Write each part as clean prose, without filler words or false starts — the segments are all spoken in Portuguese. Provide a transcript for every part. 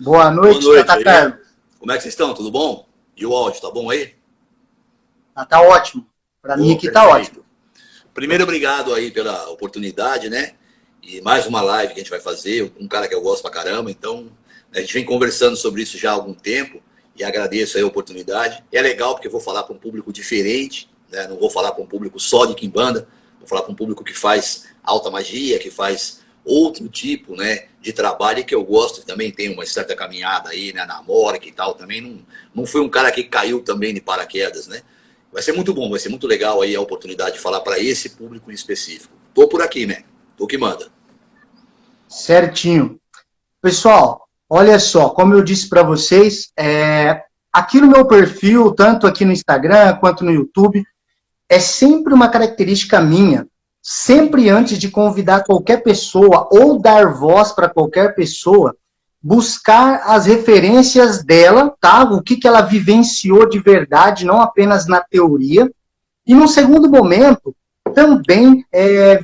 Boa Boa noite, noite Tata aí. Carlos. Como é que vocês estão? Tudo bom? E o áudio, tá bom aí? Tá ótimo. Para mim Ô, aqui tá ótimo. perfeito. Primeiro, obrigado aí pela oportunidade, né? E mais uma live que a gente vai fazer, um cara que eu gosto pra caramba, então a gente vem conversando sobre isso já há algum tempo e agradeço aí a oportunidade. É legal porque eu vou falar para um público diferente, né? Não vou falar para um público só de quimbanda, vou falar para um público que faz alta magia, que faz outro tipo, né, de trabalho que eu gosto, que também tem uma certa caminhada aí, né, na Morica e tal, também não fui um cara que caiu também de paraquedas, né? Vai ser muito bom, vai ser muito legal aí a oportunidade de falar para esse público em específico. Tô por aqui, né? Tô que manda. Certinho. Pessoal, olha só, como eu disse para vocês, aqui no meu perfil, tanto aqui no Instagram quanto no YouTube, é sempre uma característica minha, sempre antes de convidar qualquer pessoa ou dar voz para qualquer pessoa, buscar as referências dela, tá? O que ela vivenciou de verdade, não apenas na teoria. E num segundo momento, também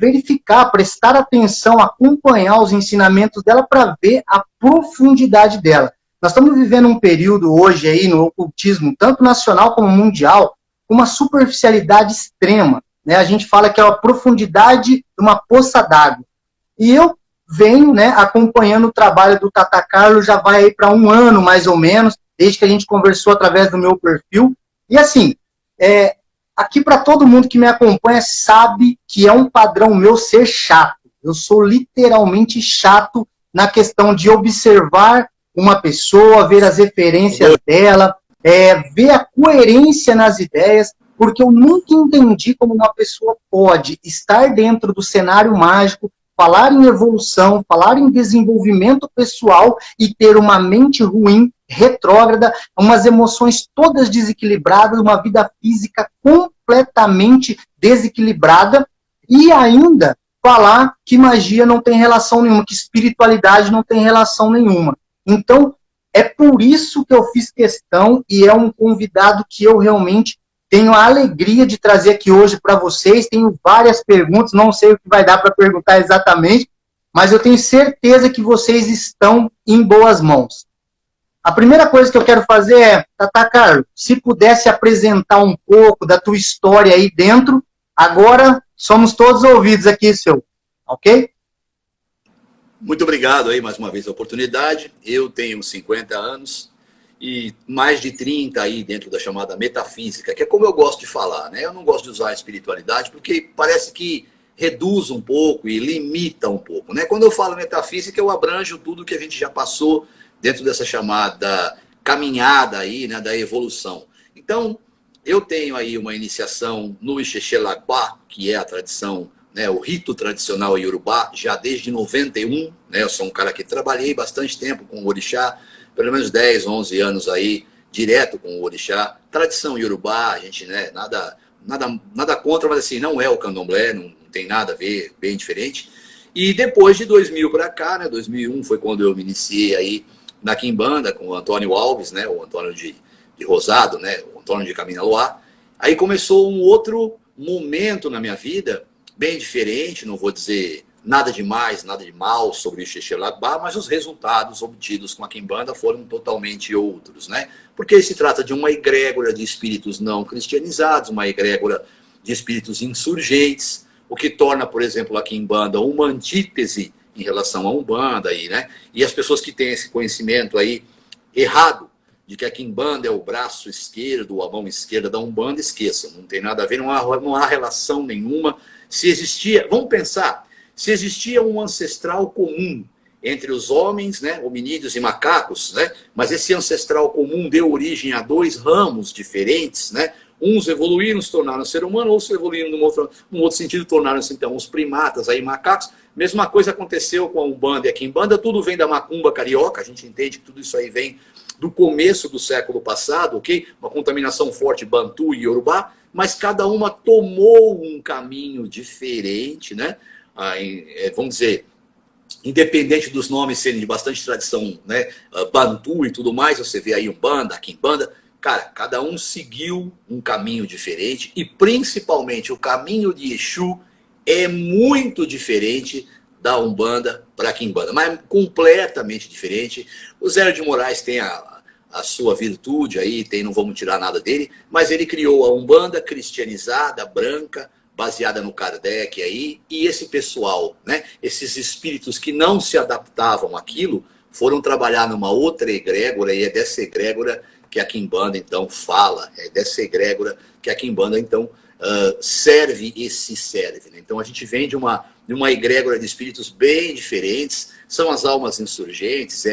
verificar, prestar atenção, acompanhar os ensinamentos dela para ver a profundidade dela. Nós estamos vivendo um período hoje aí no ocultismo, tanto nacional como mundial, com uma superficialidade extrema. Né? A gente fala que é a profundidade de uma poça d'água. E eu venho, né, acompanhando o trabalho do Tata Carlos, já vai para um ano mais ou menos, desde que a gente conversou através do meu perfil. E assim, aqui para todo mundo que me acompanha sabe que é um padrão meu ser chato. Eu sou literalmente chato na questão de observar uma pessoa, ver as referências dela, ver a coerência nas ideias, porque eu nunca entendi como uma pessoa pode estar dentro do cenário mágico, falar em evolução, falar em desenvolvimento pessoal e ter uma mente ruim, retrógrada, umas emoções todas desequilibradas, uma vida física completamente desequilibrada e ainda falar que magia não tem relação nenhuma, que espiritualidade não tem relação nenhuma. Então, é por isso que eu fiz questão e é um convidado que eu realmente tenho a alegria de trazer aqui hoje para vocês. Tenho várias perguntas, não sei o que vai dar para perguntar exatamente, mas eu tenho certeza que vocês estão em boas mãos. A primeira coisa que eu quero fazer é, Tata Carlos, se pudesse apresentar um pouco da tua história aí dentro, agora somos todos ouvidos aqui, seu. Ok? Muito obrigado aí mais uma vez a oportunidade. Eu tenho 50 anos e mais de 30 aí dentro da chamada metafísica, que é como eu gosto de falar, né? Eu não gosto de usar a espiritualidade porque parece que reduz um pouco e limita um pouco, né? Quando eu falo metafísica, eu abranjo tudo que a gente já passou dentro dessa chamada caminhada aí, né, da evolução. Então, eu tenho aí uma iniciação no Ixexelabá, que é a tradição, né, o rito tradicional iorubá, já desde 91, né? Eu sou um cara que trabalhei bastante tempo com o orixá, pelo menos 10, 11 anos aí, direto com o orixá. Tradição iorubá, a gente, né, nada contra, mas assim, não é o candomblé, não tem nada a ver, bem diferente. E depois de 2000 para cá, né, 2001 foi quando eu me iniciei aí na Quimbanda com o Antônio Alves, né, o Antônio de Rosado, né, o Antônio de Caminaloá. Aí começou um outro momento na minha vida, bem diferente, não vou dizer nada de mais, nada de mal sobre o Xexelabá, mas os resultados obtidos com a Quimbanda foram totalmente outros, né? Porque se trata de uma egrégora de espíritos não cristianizados, uma egrégora de espíritos insurgentes, o que torna, por exemplo, a Quimbanda uma antítese em relação à Umbanda aí, né? E as pessoas que têm esse conhecimento aí errado de que a Quimbanda é o braço esquerdo, a mão esquerda da Umbanda, esqueçam, não tem nada a ver, não há relação nenhuma. Se existia, vamos pensar, se existia um ancestral comum entre os homens, né, hominídeos e macacos, né, mas esse ancestral comum deu origem a dois ramos diferentes, né, uns evoluíram, se tornaram ser humano, outros evoluíram num outro sentido, tornaram-se então os primatas, aí macacos. Mesma coisa aconteceu com a Umbanda e a Quimbanda, tudo vem da macumba carioca, a gente entende que tudo isso aí vem do começo do século passado, ok? Uma contaminação forte bantu e iorubá, mas cada uma tomou um caminho diferente, né? Vamos dizer, independente dos nomes serem de bastante tradição, né, bantu e tudo mais, você vê aí Umbanda, Quimbanda, cara, cada um seguiu um caminho diferente e principalmente o caminho de Exu é muito diferente da Umbanda para a quimbanda, mas completamente diferente. O Zélio de Moraes tem a sua virtude aí, não vamos tirar nada dele, mas ele criou a Umbanda cristianizada, branca, baseada no Kardec aí, e esse pessoal, né, esses espíritos que não se adaptavam àquilo, foram trabalhar numa outra egrégora, e é dessa egrégora que a quimbanda então fala, é dessa egrégora que a quimbanda então serve e se serve. Né? Então a gente vem de uma egrégora de espíritos bem diferentes, são as almas insurgentes,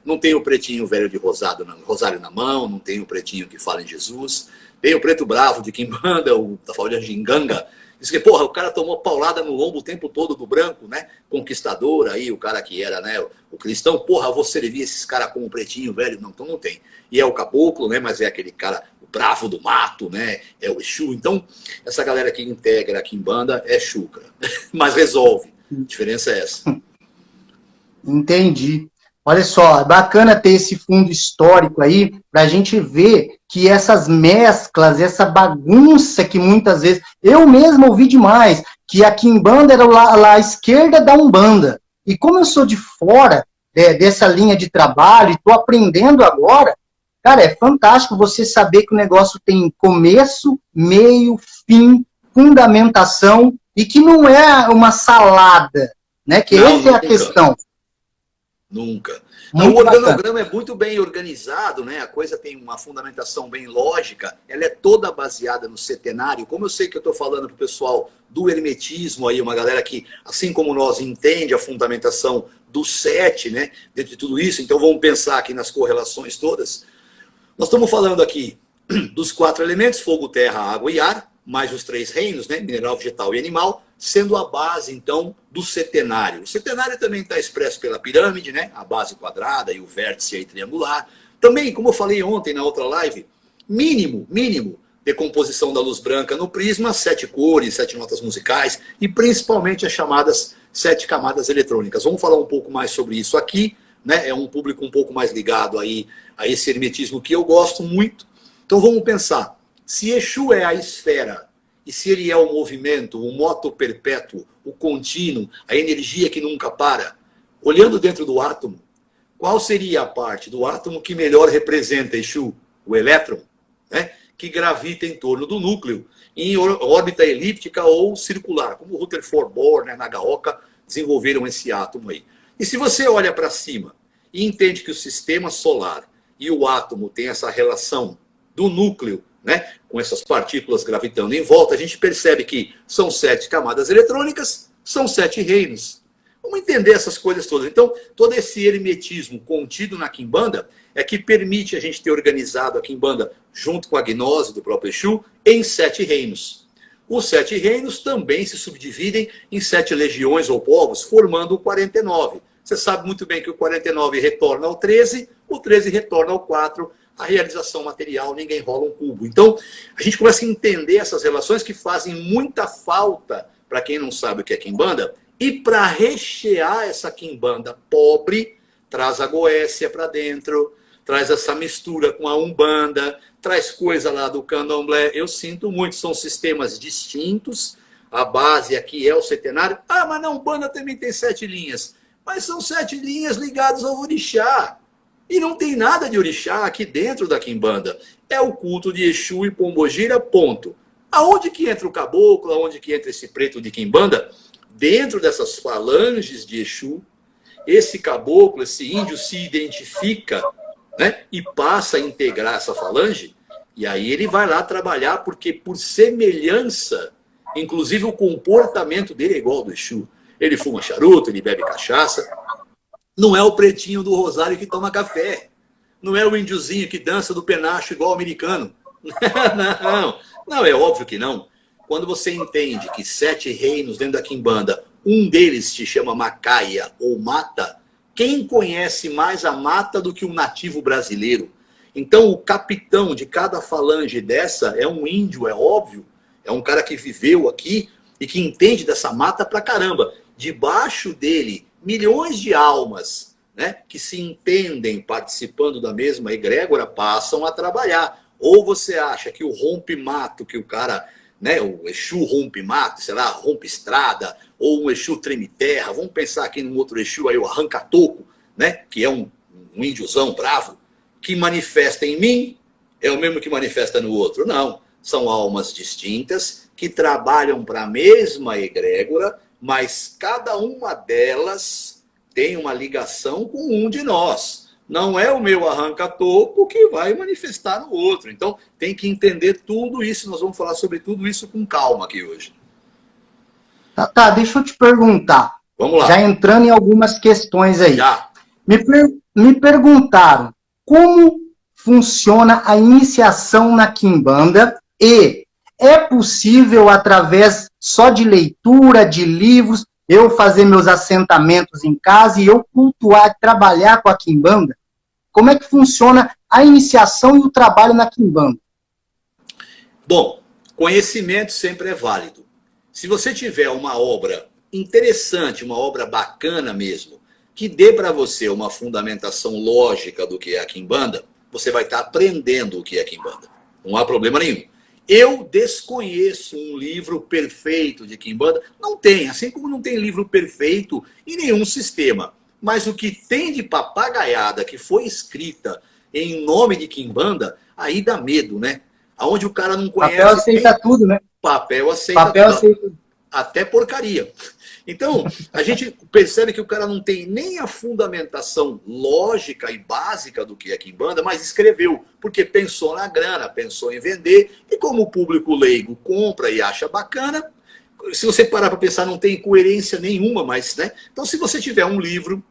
não tem o pretinho velho de rosário na mão, não tem o pretinho que fala em Jesus, tem o preto bravo de quimbanda, da família Ginganga. Diz que, porra, o cara tomou paulada no lombo o tempo todo do branco, né? Conquistador aí, o cara que era, né? O cristão, porra, vou servir esses caras como pretinho, velho. Não, então não tem. E é o caboclo, né? Mas é aquele cara, o bravo do mato, né? É o Exu. Então, essa galera que integra aqui em banda é chucra. Mas resolve. A diferença é essa. Entendi. Olha só, é bacana ter esse fundo histórico aí, para a gente ver que essas mesclas, essa bagunça que muitas vezes... Eu mesmo ouvi demais que a quimbanda era lá à esquerda da Umbanda. E como eu sou de fora dessa linha de trabalho e estou aprendendo agora, cara, é fantástico você saber que o negócio tem começo, meio, fim, fundamentação, e que não é uma salada, né? Que Não, essa é a questão. Nunca. Muito o organograma bacana. é muito bem organizado, né? A coisa tem uma fundamentação bem lógica, ela é toda baseada no setenário. Como eu sei que eu estou falando para o pessoal do hermetismo, aí, uma galera que, assim como nós, entende a fundamentação do sete, né? Dentro de tudo isso, então vamos pensar aqui nas correlações todas. Nós estamos falando aqui dos 4 elementos, fogo, terra, água e ar, mais os 3 reinos, né? Mineral, vegetal e animal, sendo a base, então, do setenário. O setenário também está expresso pela pirâmide, né? A base quadrada e o vértice aí triangular. Também, como eu falei ontem na outra live, mínimo, decomposição da luz branca no prisma, 7 cores, 7 notas musicais e principalmente as chamadas 7 camadas eletrônicas. Vamos falar um pouco mais sobre isso aqui, né? É um público um pouco mais ligado aí a esse hermetismo que eu gosto muito. Então vamos pensar, se Exu é a esfera, e se ele é o movimento, o moto perpétuo, o contínuo, a energia que nunca para, olhando dentro do átomo, qual seria a parte do átomo que melhor representa Exu? O elétron, né? Que gravita em torno do núcleo, em órbita elíptica ou circular, como o Rutherford Bohr, né, Nagaoka, desenvolveram esse átomo aí. E se você olha para cima e entende que o sistema solar e o átomo têm essa relação do núcleo, né, com essas partículas gravitando em volta, a gente percebe que são 7 camadas eletrônicas, são 7 reinos. Vamos entender essas coisas todas. Então, todo esse hermetismo contido na quimbanda é que permite a gente ter organizado a quimbanda, junto com a gnose do próprio Exu, em 7 reinos. Os 7 reinos também se subdividem em 7 legiões ou povos, formando o 49. Você sabe muito bem que o 49 retorna ao 13, o 13 retorna ao 4, a realização material, ninguém rola um cubo. Então, a gente começa a entender essas relações que fazem muita falta para quem não sabe o que é quimbanda, e para rechear essa quimbanda pobre, traz a goécia para dentro, traz essa mistura com a umbanda, traz coisa lá do candomblé. Eu sinto muito, são sistemas distintos, a base aqui é o setenário. Ah, mas na umbanda também tem 7 linhas. Mas são 7 linhas ligadas ao orixá. E não tem nada de orixá aqui dentro da quimbanda. É o culto de Exu e Pombogira, ponto. Aonde que entra o caboclo, aonde que entra esse preto de quimbanda? Dentro dessas falanges de Exu, esse caboclo, esse índio se identifica, né, e passa a integrar essa falange, e aí ele vai lá trabalhar, porque por semelhança, inclusive o comportamento dele é igual ao do Exu. Ele fuma charuto, ele bebe cachaça. Não é o pretinho do rosário que toma café. Não é o índiozinho que dança do penacho igual o americano. Não, é óbvio que não. Quando você entende que 7 reinos dentro da quimbanda, um deles se chama Macaia ou Mata, quem conhece mais a mata do que um nativo brasileiro? Então o capitão de cada falange dessa é um índio, é óbvio. É um cara que viveu aqui e que entende dessa mata pra caramba. Debaixo dele, milhões de almas, né, que se entendem participando da mesma egrégora passam a trabalhar. Ou você acha que o rompe-mato, que o cara, né, o Exu rompe-mato, sei lá, rompe estrada, ou um Exu Treme-Terra, vamos pensar aqui num outro Exu, aí o Arranca-Toco, né? Que é um índiozão bravo, que manifesta em mim, é o mesmo que manifesta no outro. Não, são almas distintas, que trabalham para a mesma egrégora, mas cada uma delas tem uma ligação com um de nós. Não é o meu arranca-toco que vai manifestar no outro. Então, tem que entender tudo isso. Nós vamos falar sobre tudo isso com calma aqui hoje. Tá, deixa eu te perguntar. Vamos lá. Já entrando em algumas questões aí. Já. Me perguntaram como funciona a iniciação na Quimbanda e é possível, através só de leitura, de livros, eu fazer meus assentamentos em casa e eu cultuar, trabalhar com a Quimbanda? Como é que funciona a iniciação e o trabalho na Quimbanda? Bom, conhecimento sempre é válido. Se você tiver uma obra interessante, uma obra bacana mesmo, que dê para você uma fundamentação lógica do que é a Quimbanda, você vai estar aprendendo o que é a Quimbanda. Não há problema nenhum. Eu desconheço um livro perfeito de Quimbanda. Não tem, assim como não tem livro perfeito em nenhum sistema. Mas o que tem de papagaiada que foi escrita em nome de Quimbanda, aí dá medo, né? Aonde o cara não conhece... Papel aceita tudo, né? Papel aceita Papel tudo. aceita. Até porcaria. Então, a gente percebe que o cara não tem nem a fundamentação lógica e básica do que é Quimbanda, mas escreveu, porque pensou na grana, pensou em vender, e como o público leigo compra e acha bacana, se você parar para pensar, não tem coerência nenhuma, mas, né? Então, se você tiver um livro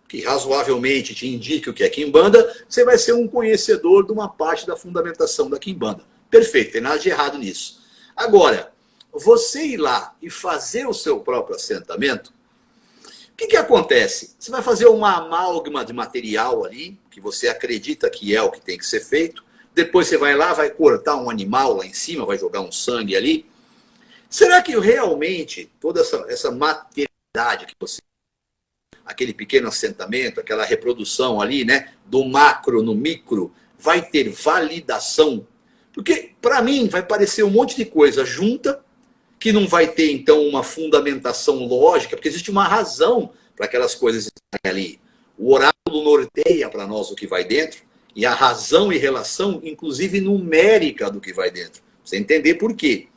que razoavelmente te indique o que é Quimbanda, você vai ser um conhecedor de uma parte da fundamentação da Quimbanda. Perfeito, tem nada de errado nisso. Agora, você ir lá e fazer o seu próprio assentamento, o que acontece? Você vai fazer uma amálgama de material ali, que você acredita que é o que tem que ser feito, depois você vai lá, vai cortar um animal lá em cima, vai jogar um sangue ali. Será que realmente toda essa materialidade que você... aquele pequeno assentamento, aquela reprodução ali, né, do macro no micro, vai ter validação? Porque, para mim, vai parecer um monte de coisa junta, que não vai ter, então, uma fundamentação lógica, porque existe uma razão para aquelas coisas estarem ali. O oráculo norteia para nós o que vai dentro, e a razão e relação, inclusive numérica, do que vai dentro. Você entender por quê.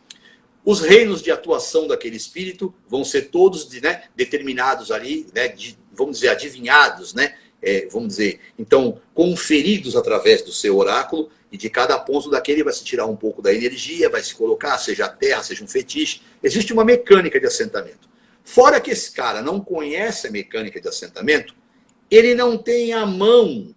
Os reinos de atuação daquele espírito vão ser todos determinados ali, né, vamos dizer, adivinhados, né? Vamos dizer, então, conferidos através do seu oráculo, e de cada ponto daquele vai se tirar um pouco da energia, vai se colocar, seja a terra, seja um fetiche. Existe uma mecânica de assentamento. Fora que esse cara não conhece a mecânica de assentamento, ele não tem a mão,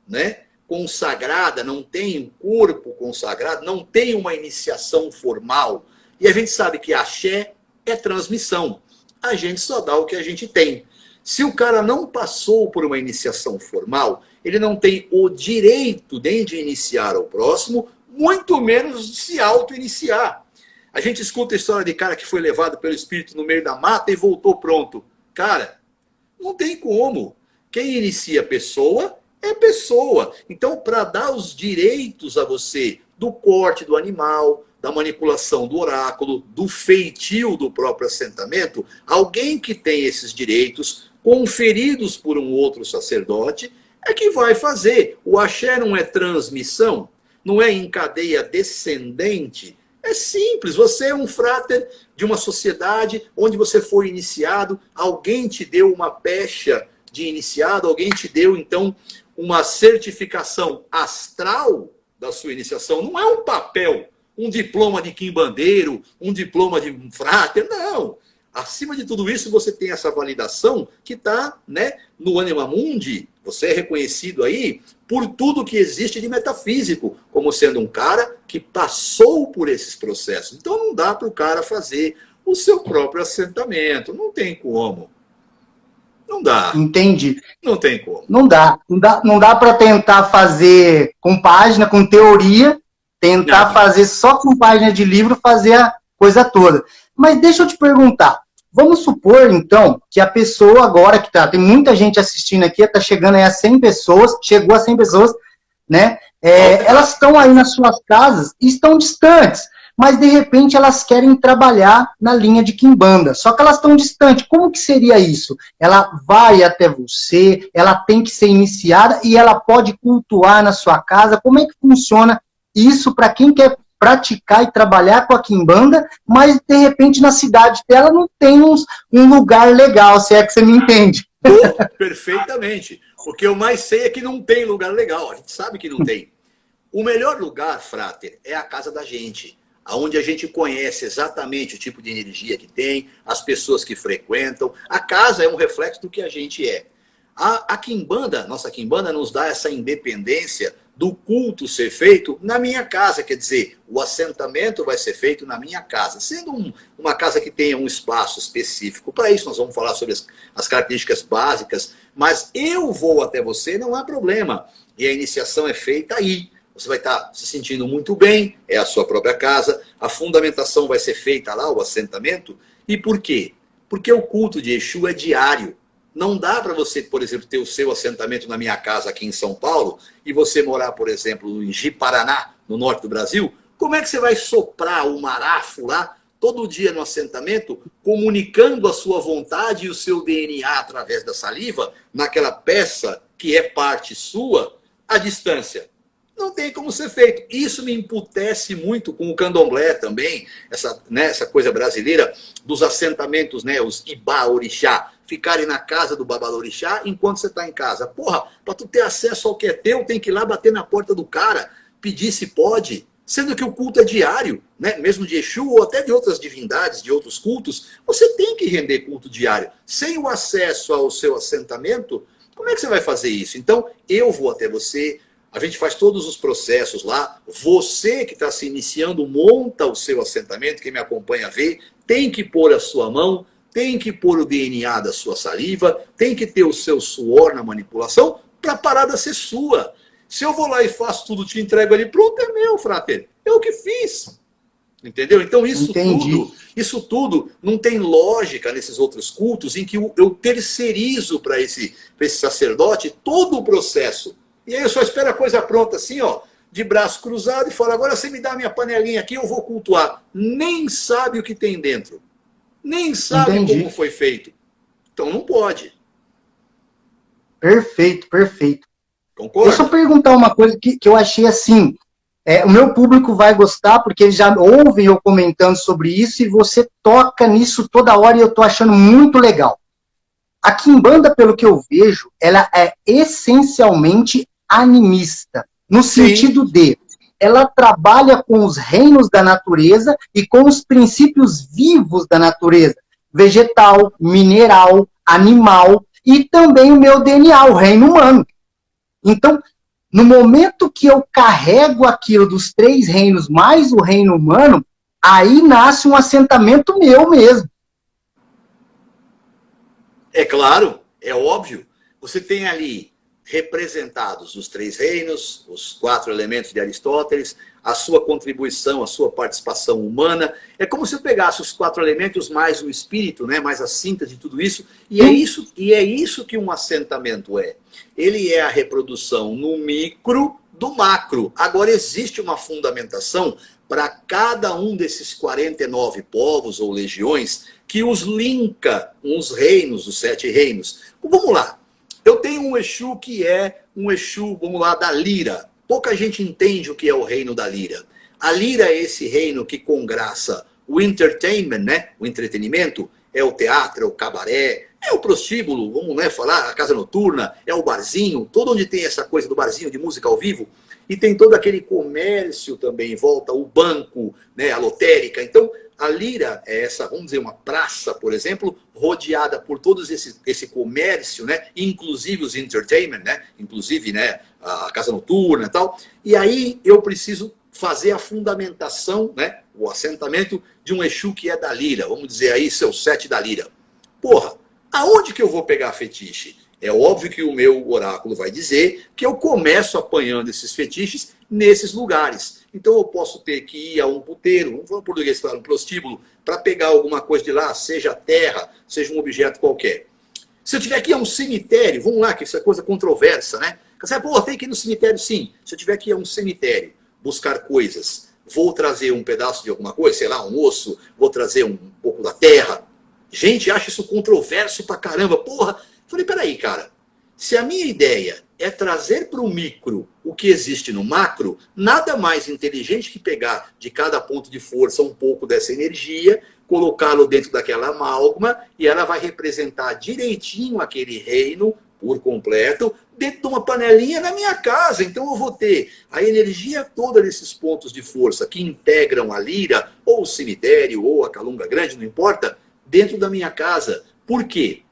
né, consagrada, não tem um corpo consagrado, não tem uma iniciação formal. E a gente sabe que axé é transmissão. A gente só dá o que a gente tem. Se o cara não passou por uma iniciação formal, ele não tem o direito nem de iniciar ao próximo, muito menos de se auto-iniciar. A gente escuta a história de cara que foi levado pelo espírito no meio da mata e voltou pronto. Cara, não tem como. Quem inicia a pessoa é pessoa. Então, para dar os direitos a você do corte do animal, da manipulação do oráculo, do feitio do próprio assentamento, alguém que tem esses direitos, conferidos por um outro sacerdote, é que vai fazer. O axé não é transmissão, não é em cadeia descendente. É simples, você é um fráter de uma sociedade onde você foi iniciado, alguém te deu uma pecha de iniciado, alguém te deu, então, uma certificação astral da sua iniciação. Não é um papel, um diploma de quimbandeiro, um diploma de fráter, não. Acima de tudo isso, você tem essa validação que está, né, no Anima Mundi. Você é reconhecido aí por tudo que existe de metafísico, como sendo um cara que passou por esses processos. Então não dá para o cara fazer o seu próprio assentamento. Não tem como. Não dá. Entendi. Não tem como. Não dá para tentar fazer com página, com teoria, tentar fazer só com página de livro, fazer a coisa toda. Mas deixa eu te perguntar. Vamos supor, então, que a pessoa agora que tem muita gente assistindo aqui, está chegando aí a 100 pessoas, chegou a 100 pessoas, né? Elas estão aí nas suas casas e estão distantes. mas de repente elas querem trabalhar na linha de quimbanda, só que elas estão distantes. Como que seria isso? Ela vai até você, ela tem que ser iniciada e ela pode cultuar na sua casa. Como é que funciona isso para quem quer praticar e trabalhar com a quimbanda, mas de repente na cidade dela não tem um lugar legal, se é que você me entende? Perfeitamente. O que eu mais sei é que não tem lugar legal. A gente sabe que não tem. O melhor lugar, Frater, é a casa da gente, onde a gente conhece exatamente o tipo de energia que tem, as pessoas que frequentam. A casa é um reflexo do que a gente é. A quimbanda, nossa quimbanda, nos dá essa independência do culto ser feito na minha casa. Quer dizer, o assentamento vai ser feito na minha casa, sendo uma casa que tenha um espaço específico. Para isso nós vamos falar sobre as características básicas, mas eu vou até você, não há problema. E a iniciação é feita aí. Você vai estar se sentindo muito bem, é a sua própria casa, a fundamentação vai ser feita lá, o assentamento. E por quê? Porque o culto de Exu é diário. Não dá para você, por exemplo, ter o seu assentamento na minha casa aqui em São Paulo e você morar, por exemplo, em Ji-Paraná, no norte do Brasil. Como é que você vai soprar o marafo lá, todo dia no assentamento, comunicando a sua vontade e o seu DNA através da saliva, naquela peça que é parte sua, à distância? Não tem como ser feito. Isso me emputece muito com o candomblé também, essa coisa brasileira dos assentamentos, né, os Ibá-orixá, ficarem na casa do babalorixá enquanto você está em casa. Porra, para tu ter acesso ao que é teu, tem que ir lá bater na porta do cara, pedir se pode, sendo que o culto é diário, né? Mesmo de Exu ou até de outras divindades, de outros cultos, você tem que render culto diário. Sem o acesso ao seu assentamento, como é que você vai fazer isso? Então, eu vou até você. A gente faz todos os processos lá. Você que está se iniciando, monta o seu assentamento. Quem me acompanha vê, tem que pôr a sua mão, tem que pôr o DNA da sua saliva, tem que ter o seu suor na manipulação para a parada ser sua. Se eu vou lá e faço tudo, te entrego ali, pronto, é meu, frater. É o que fiz. Entendeu? Então isso tudo não tem lógica nesses outros cultos em que eu terceirizo para esse sacerdote todo o processo. E aí eu só espero a coisa pronta assim, ó, de braço cruzado e falo, agora você me dá minha panelinha aqui, eu vou cultuar. Nem sabe o que tem dentro. Nem sabe como foi feito. Então não pode. Perfeito, perfeito. Concorda? Deixa eu perguntar uma coisa que eu achei assim, o meu público vai gostar, porque eles já ouvem eu comentando sobre isso, e você toca nisso toda hora, e eu tô achando muito legal. A quimbanda, pelo que eu vejo, ela é essencialmente animista, no sentido de ela trabalha com os reinos da natureza e com os princípios vivos da natureza, vegetal, mineral, animal e também o meu DNA, o reino humano. Então, no momento que eu carrego aquilo dos 3 reinos mais o reino humano, aí nasce um assentamento meu mesmo. É claro, é óbvio. Você tem ali representados os 3 reinos, os 4 elementos de Aristóteles, a sua contribuição, a sua participação humana. É como se eu pegasse os 4 elementos mais o espírito, né, mais a síntese de tudo isso. E é isso que um assentamento é. Ele é a reprodução no micro do macro. Agora existe uma fundamentação para cada um desses 49 povos ou legiões que os linka uns reinos, os 7 reinos. Vamos lá. Eu tenho um Exu que é um Exu, vamos lá, da lira. Pouca gente entende o que é o reino da lira. A lira é esse reino que congraça o entertainment, né? O entretenimento, é o teatro, é o cabaré, é o prostíbulo, vamos, né, falar, a casa noturna, é o barzinho, todo onde tem essa coisa do barzinho de música ao vivo. E tem todo aquele comércio também em volta, o banco, né, a lotérica. Então, a lira é essa, vamos dizer, uma praça, por exemplo, rodeada por todos esse comércio, né, inclusive os entertainment, né, inclusive, né, a casa noturna e tal. E aí eu preciso fazer a fundamentação, né, o assentamento de um Exu que é da lira. Vamos dizer aí, seu 7 da lira. Porra, aonde que eu vou pegar fetiche? É óbvio que o meu oráculo vai dizer que eu começo apanhando esses fetiches nesses lugares. Então eu posso ter que ir a um puteiro, vamos falar em português, claro, um prostíbulo, para pegar alguma coisa de lá, seja terra, seja um objeto qualquer. Se eu tiver que ir a um cemitério, vamos lá, que essa coisa controversa, né? Pô, tem que ir no cemitério sim. Se eu tiver que ir a um cemitério buscar coisas vou trazer um pedaço de alguma coisa, sei lá, um osso, vou trazer um pouco da terra. Gente, acha isso controverso pra caramba. Porra, falei, peraí, cara, se a minha ideia é trazer para o micro o que existe no macro, nada mais inteligente que pegar de cada ponto de força um pouco dessa energia, colocá-lo dentro daquela amálgama e ela vai representar direitinho aquele reino por completo dentro de uma panelinha na minha casa. Então eu vou ter a energia toda desses pontos de força que integram a lira, ou o cemitério, ou a calunga grande, não importa, dentro da minha casa. Por quê?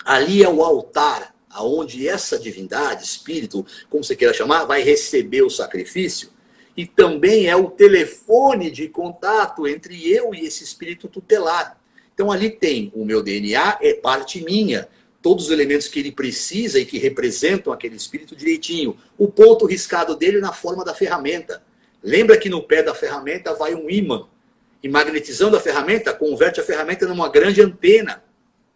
Ali é o altar aonde essa divindade, espírito, como você queira chamar, vai receber o sacrifício. E também é o telefone de contato entre eu e esse espírito tutelar. Então ali tem o meu DNA, é parte minha. Todos os elementos que ele precisa e que representam aquele espírito direitinho. O ponto riscado dele na forma da ferramenta. Lembra que no pé da ferramenta vai um ímã. E magnetizando a ferramenta, converte a ferramenta numa grande antena,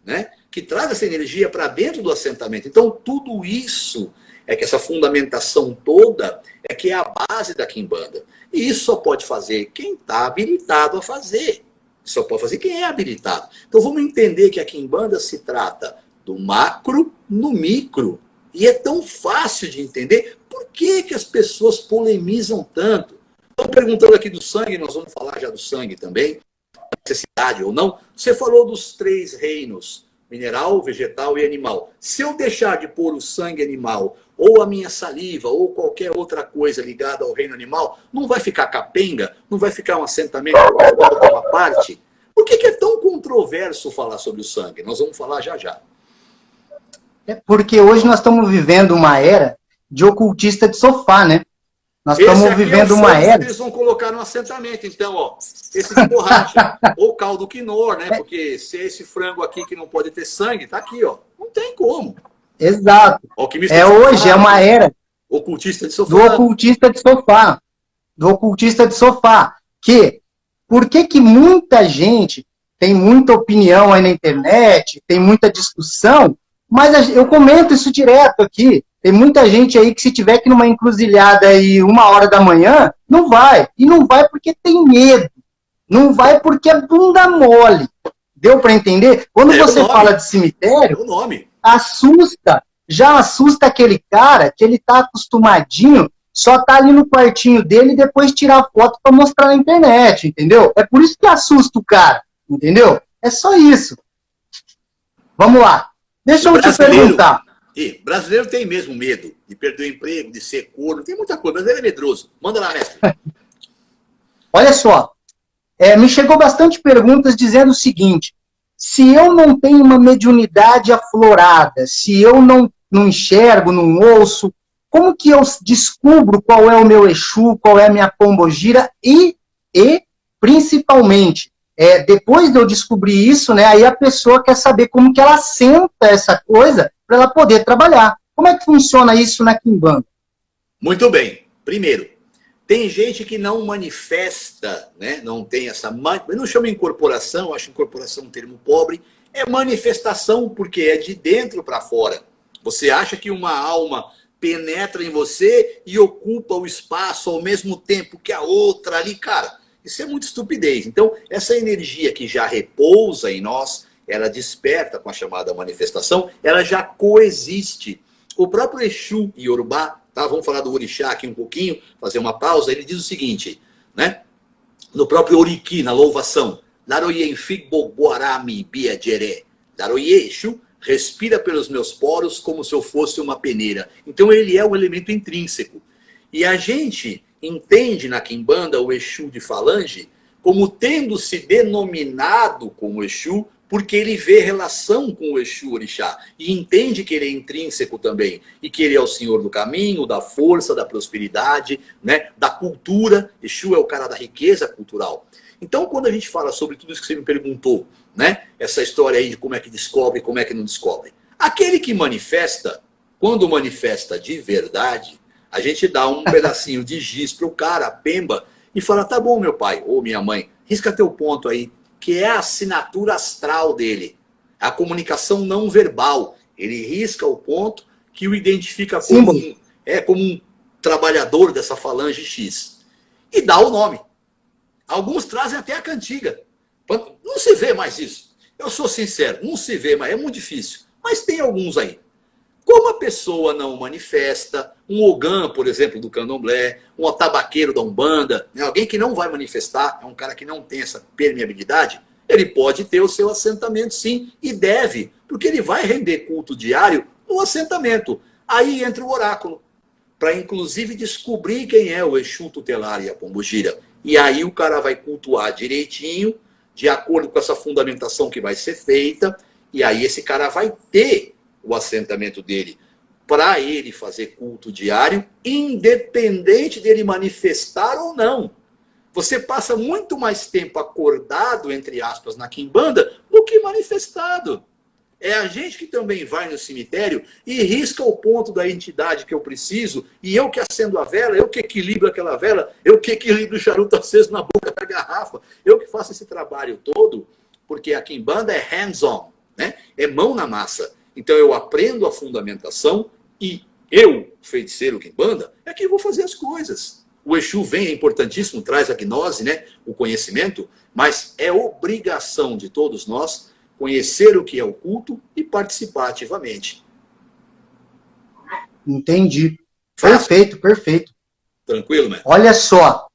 né? Que traz essa energia para dentro do assentamento. Então, tudo isso é que essa fundamentação toda é que é a base da Quimbanda. E isso só pode fazer quem está habilitado a fazer. Só pode fazer quem é habilitado. Então, vamos entender que a Quimbanda se trata do macro no micro. E é tão fácil de entender. Por que que as pessoas polemizam tanto? Estão perguntando aqui do sangue, nós vamos falar já do sangue também, necessidade ou não. Você falou dos 3 reinos, mineral, vegetal e animal. Se eu deixar de pôr o sangue animal, ou a minha saliva, ou qualquer outra coisa ligada ao reino animal, não vai ficar capenga? Não vai ficar um assentamento de uma parte? Por que que é tão controverso falar sobre o sangue? Nós vamos falar já já. É porque hoje nós estamos vivendo uma era de ocultista de sofá, né? Nós estamos vivendo uma era... Eles vão colocar no assentamento, então, ó, esse de borracha, ou caldo quinor, né? Porque se é esse frango aqui que não pode ter sangue, tá aqui, ó. Não tem como. Exato. Hoje é uma era ocultista de sofá. Do ocultista de sofá. Do ocultista de sofá. Por que muita gente tem muita opinião aí na internet, tem muita discussão, mas eu comento isso direto aqui. Tem muita gente aí que se tiver que numa encruzilhada aí 1h da manhã, não vai. E não vai porque tem medo. Não vai porque é bunda mole. Deu para entender? Quando você fala de cemitério, assusta. Já assusta aquele cara que ele tá acostumadinho, só tá ali no quartinho dele e depois tirar foto para mostrar na internet, entendeu? É por isso que assusta o cara, entendeu? É só isso. Vamos lá. Deixa eu te perguntar. E brasileiro tem mesmo medo de perder o emprego, de ser corno, tem muita coisa. Brasileiro é medroso. Manda lá, mestre. Olha só, me chegou bastante perguntas dizendo o seguinte: se eu não tenho uma mediunidade aflorada, se eu não enxergo, não ouço, como que eu descubro qual é o meu Exu, qual é a minha pombogira e principalmente, depois de eu descobrir isso, né, aí a pessoa quer saber como que ela senta essa coisa para ela poder trabalhar. Como é que funciona isso na Quimbanda? Muito bem. Primeiro, tem gente que não manifesta, né? Não tem essa... Eu não chamo incorporação, acho incorporação um termo pobre. É manifestação, porque é de dentro para fora. Você acha que uma alma penetra em você e ocupa o espaço ao mesmo tempo que a outra ali, cara. Isso é muita estupidez. Então, essa energia que já repousa em nós, ela desperta com a chamada manifestação, ela já coexiste. O próprio Exu Yorubá, tá? Vamos falar do Orixá aqui um pouquinho, fazer uma pausa, ele diz o seguinte, né? No próprio Oriki, na louvação, Daroye Figboguarami Biajeré, Daroye Exu, respira pelos meus poros como se eu fosse uma peneira. Então ele é um elemento intrínseco. E a gente entende na Quimbanda o Exu de Falange como tendo se denominado como Exu, porque ele vê relação com o Exu Orixá e entende que ele é intrínseco também e que ele é o senhor do caminho, da força, da prosperidade, né, da cultura. Exu é o cara da riqueza cultural. Então, quando a gente fala sobre tudo isso que você me perguntou, né, essa história aí de como é que descobre, como é que não descobre, aquele que manifesta, quando manifesta de verdade, a gente dá um pedacinho de giz para o cara, a pemba, e fala: tá bom, meu pai ou minha mãe, risca teu ponto aí, que é a assinatura astral dele, a comunicação não verbal. Ele risca o ponto que o identifica como um trabalhador dessa falange X. e dá o nome. Alguns trazem até a cantiga. Não se vê mais isso. Eu sou sincero, não se vê mais, é muito difícil. Mas tem alguns aí. Como a pessoa não manifesta, um Ogã, por exemplo, do candomblé, um tabaqueiro da Umbanda, né, alguém que não vai manifestar, é um cara que não tem essa permeabilidade, ele pode ter o seu assentamento sim, e deve, porque ele vai render culto diário no assentamento. Aí entra o oráculo, para inclusive descobrir quem é o Exu tutelar e a pombogira. E aí o cara vai cultuar direitinho, de acordo com essa fundamentação que vai ser feita, e aí esse cara vai ter o assentamento dele para ele fazer culto diário, independente dele manifestar ou não. Você passa muito mais tempo acordado, entre aspas, na quimbanda, do que manifestado. É a gente que também vai no cemitério e risca o ponto da entidade que eu preciso, e eu que acendo a vela, eu que equilibro aquela vela, eu que equilibro o charuto aceso na boca da garrafa, eu que faço esse trabalho todo, porque a quimbanda é hands-on, né? É mão na massa. Então eu aprendo a fundamentação e eu, feiticeiro quimbanda, é que vou fazer as coisas. O Exu vem, é importantíssimo, traz a gnose, né? O conhecimento, mas é obrigação de todos nós conhecer o que é o culto e participar ativamente. Entendi. Fácil. Perfeito, perfeito. Tranquilo, né? Olha só.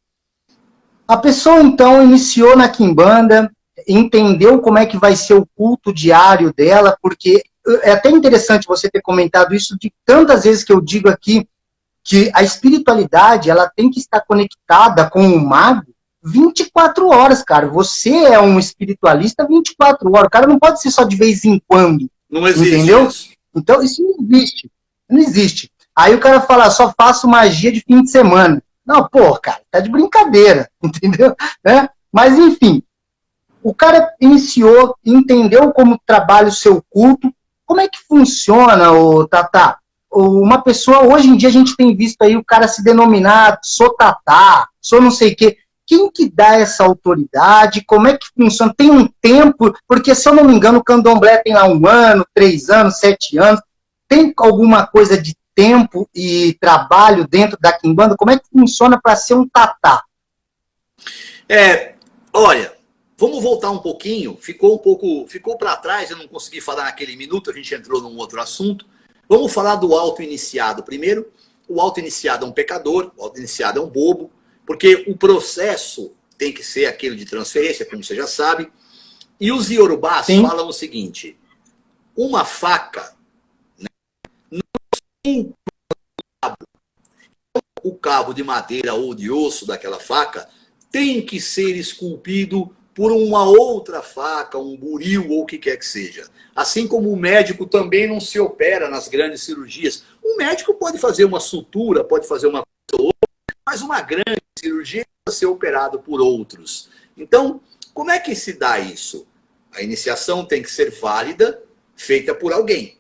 A pessoa, então, iniciou na quimbanda, entendeu como é que vai ser o culto diário dela, porque é até interessante você ter comentado isso de tantas vezes que eu digo aqui, que a espiritualidade, ela tem que estar conectada com o mago 24 horas, cara. Você é um espiritualista 24 horas. O cara não pode ser só de vez em quando. Não existe, entendeu? Isso. Então, isso não existe. Não existe. Aí o cara fala, só faço magia de fim de semana. Não, pô, cara, tá de brincadeira, entendeu? Né? Mas, enfim, o cara iniciou, entendeu como trabalha o seu culto. Como é que funciona, ô Tatá? Uma pessoa, hoje em dia a gente tem visto aí o cara se denominar sou Tatá, sou não sei o quê. Quem que dá essa autoridade? Como é que funciona? Tem um tempo? Porque, se eu não me engano, o candomblé tem lá 1 ano, 3 anos, 7 anos. Tem alguma coisa de tempo e trabalho dentro da quimbanda? Como é que funciona para ser um Tatá? Olha, vamos voltar um pouquinho. Ficou para trás, eu não consegui falar naquele minuto, a gente entrou num outro assunto. Vamos falar do auto-iniciado primeiro. O auto-iniciado é um pecador, o auto-iniciado é um bobo, porque o processo tem que ser aquele de transferência, como você já sabe. E os iorubás falam o seguinte, uma faca, né, não o cabo de madeira ou de osso daquela faca tem que ser esculpido por uma outra faca, um buril ou o que quer que seja. Assim como o médico também não se opera nas grandes cirurgias. Um médico pode fazer uma sutura, pode fazer uma coisa ou outra, mas uma grande cirurgia pode ser operado por outros. Então, como é que se dá isso? A iniciação tem que ser válida, feita por alguém.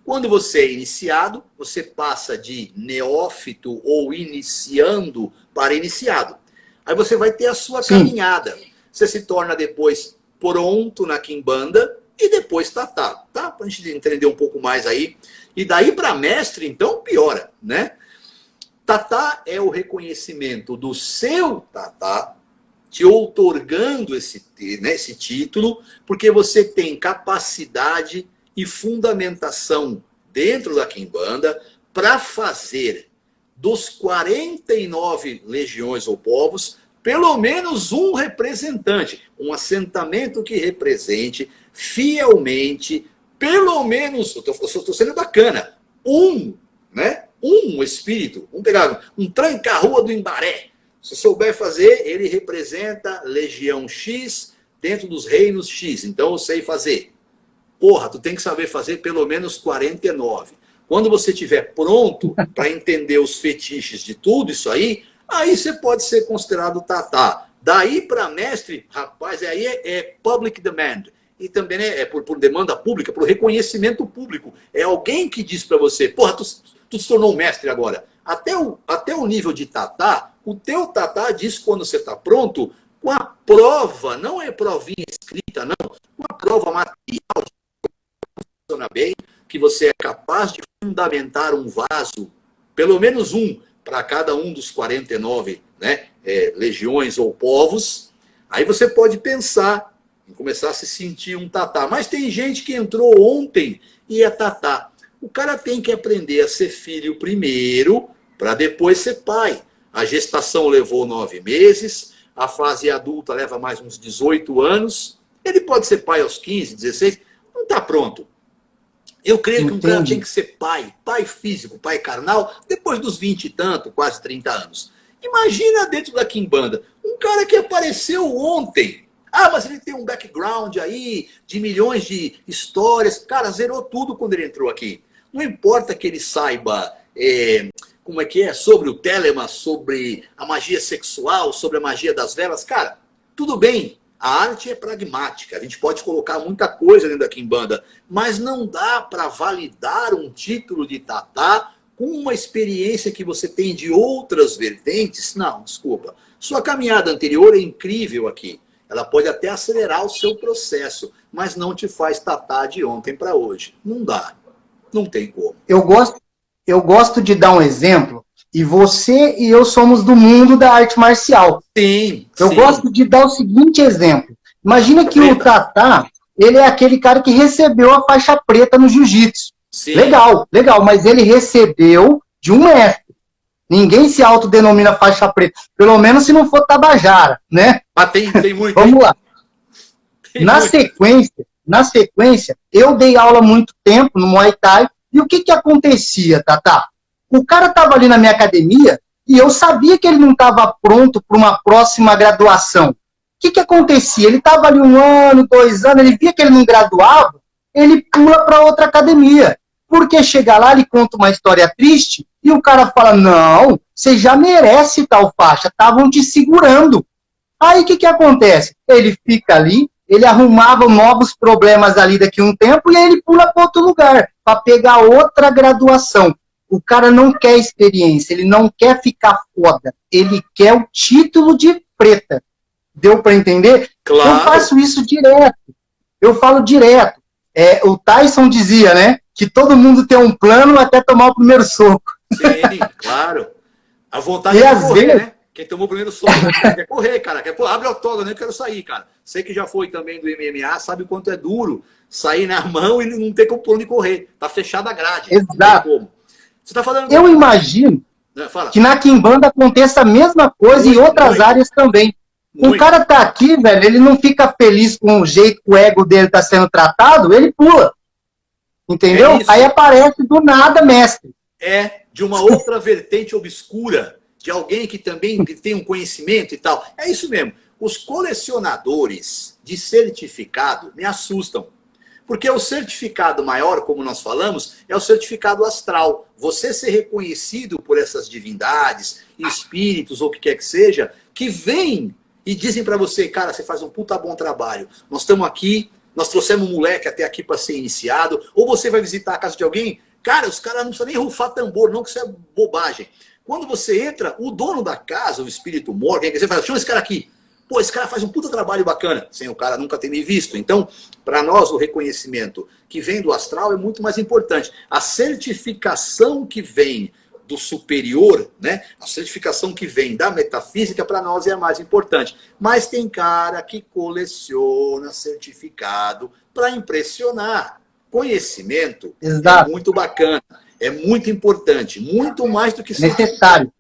Quando você é iniciado, você passa de neófito ou iniciando para iniciado. Aí você vai ter a sua caminhada. Você se torna depois pronto na quimbanda e depois Tatá, tá? Pra gente entender um pouco mais aí. E daí para mestre, então, piora, né? Tatá é o reconhecimento do seu Tatá, te outorgando esse título, porque você tem capacidade e fundamentação dentro da quimbanda para fazer dos 49 legiões ou povos, pelo menos um representante, um assentamento que represente fielmente, pelo menos, eu estou sendo bacana, né? Um espírito, vamos pegar um tranca-rua do Embaré. Se souber fazer, ele representa legião X dentro dos reinos X, então eu sei fazer. Porra, tu tem que saber fazer pelo menos 49. Quando você estiver pronto para entender os fetiches de tudo isso aí você pode ser considerado Tatá. Daí para mestre, rapaz, aí é public demand. E também é por demanda pública, por reconhecimento público. É alguém que diz para você, porra, tu se tornou um mestre agora. Até o nível de Tatá, o teu Tatá diz quando você está pronto, com a prova, não é provinha escrita, não, com a prova material, bem, que você é capaz de fundamentar um vaso, pelo menos um, para cada um dos 49, né, legiões ou povos, aí você pode pensar em começar a se sentir um tatá. Mas tem gente que entrou ontem e é tatá. O cara tem que aprender a ser filho primeiro, para depois ser pai. A gestação levou 9 meses, a fase adulta leva mais uns 18 anos. Ele pode ser pai aos 15, 16, não está pronto. Eu creio que um cara tem que ser pai físico, pai carnal, depois dos 20 e tanto, quase 30 anos. Imagina dentro da quimbanda, um cara que apareceu ontem. Ah, mas ele tem um background aí de milhões de histórias. Cara, zerou tudo quando ele entrou aqui. Não importa que ele saiba como é que é, sobre o telema, sobre a magia sexual, sobre a magia das velas. Cara, tudo bem. A arte é pragmática, a gente pode colocar muita coisa dentro da quimbanda, mas não dá para validar um título de tatá com uma experiência que você tem de outras vertentes. Não, desculpa. Sua caminhada anterior é incrível aqui. Ela pode até acelerar o seu processo, mas não te faz tatá de ontem para hoje. Não dá. Não tem como. Eu gosto de dar um exemplo. E você e eu somos do mundo da arte marcial. Sim. Eu gosto de dar o seguinte exemplo. Imagina que o tatá, ele é aquele cara que recebeu a faixa preta no jiu-jitsu. Legal, legal, mas ele recebeu de um mestre. Ninguém se autodenomina faixa preta. Pelo menos se não for tabajara, né? Mas tem muito. Vamos lá. Na sequência, eu dei aula há muito tempo no Muay Thai. E o que acontecia, Tatá? O cara estava ali na minha academia e eu sabia que ele não estava pronto para uma próxima graduação. O que acontecia? Ele estava ali 1 ano, 2 anos, ele via que ele não graduava, ele pula para outra academia. Porque chega lá, ele conta uma história triste e o cara fala, não, você já merece tal faixa, estavam te segurando. Aí o que acontece? Ele fica ali, ele arrumava novos problemas ali daqui a um tempo e aí ele pula para outro lugar, para pegar outra graduação. O cara não quer experiência, ele não quer ficar foda, ele quer o título de preta. Deu para entender? Claro. Eu faço isso direto. Eu falo direto. O Tyson dizia, né? Que todo mundo tem um plano até tomar o primeiro soco. Sim, claro. A vontade de correr, né? Quem tomou o primeiro soco quer correr, cara. Abre o octógono, eu quero sair, cara. Você que já foi também do MMA, sabe o quanto é duro sair na mão e não ter como onde correr. Tá fechada a grade. Exato. Não tem como. Você tá falando... Eu imagino que na quimbanda aconteça a mesma coisa em outras áreas também. O cara tá aqui, velho, ele não fica feliz com o jeito que o ego dele tá sendo tratado, ele pula. Entendeu? Aí aparece do nada, mestre. De uma outra vertente obscura, de alguém que também tem um conhecimento e tal. É isso mesmo. Os colecionadores de certificado me assustam. Porque o certificado maior, como nós falamos, é o certificado astral. Você ser reconhecido por essas divindades, espíritos ou o que quer que seja, que vêm e dizem para você, cara, você faz um puta bom trabalho. Nós estamos aqui, nós trouxemos um moleque até aqui para ser iniciado. Ou você vai visitar a casa de alguém, cara, os caras não precisam nem rufar tambor, não, que isso é bobagem. Quando você entra, o dono da casa, o espírito mor, quem quer dizer, fala, chama esse cara aqui. Pô, esse cara faz um puta trabalho bacana, sem o cara nunca ter me visto. Então, para nós, o reconhecimento que vem do astral é muito mais importante. A certificação que vem do superior, né? A certificação que vem da metafísica, para nós é a mais importante. Mas tem cara que coleciona certificado para impressionar. Conhecimento é muito bacana, é muito importante, muito mais do que necessário.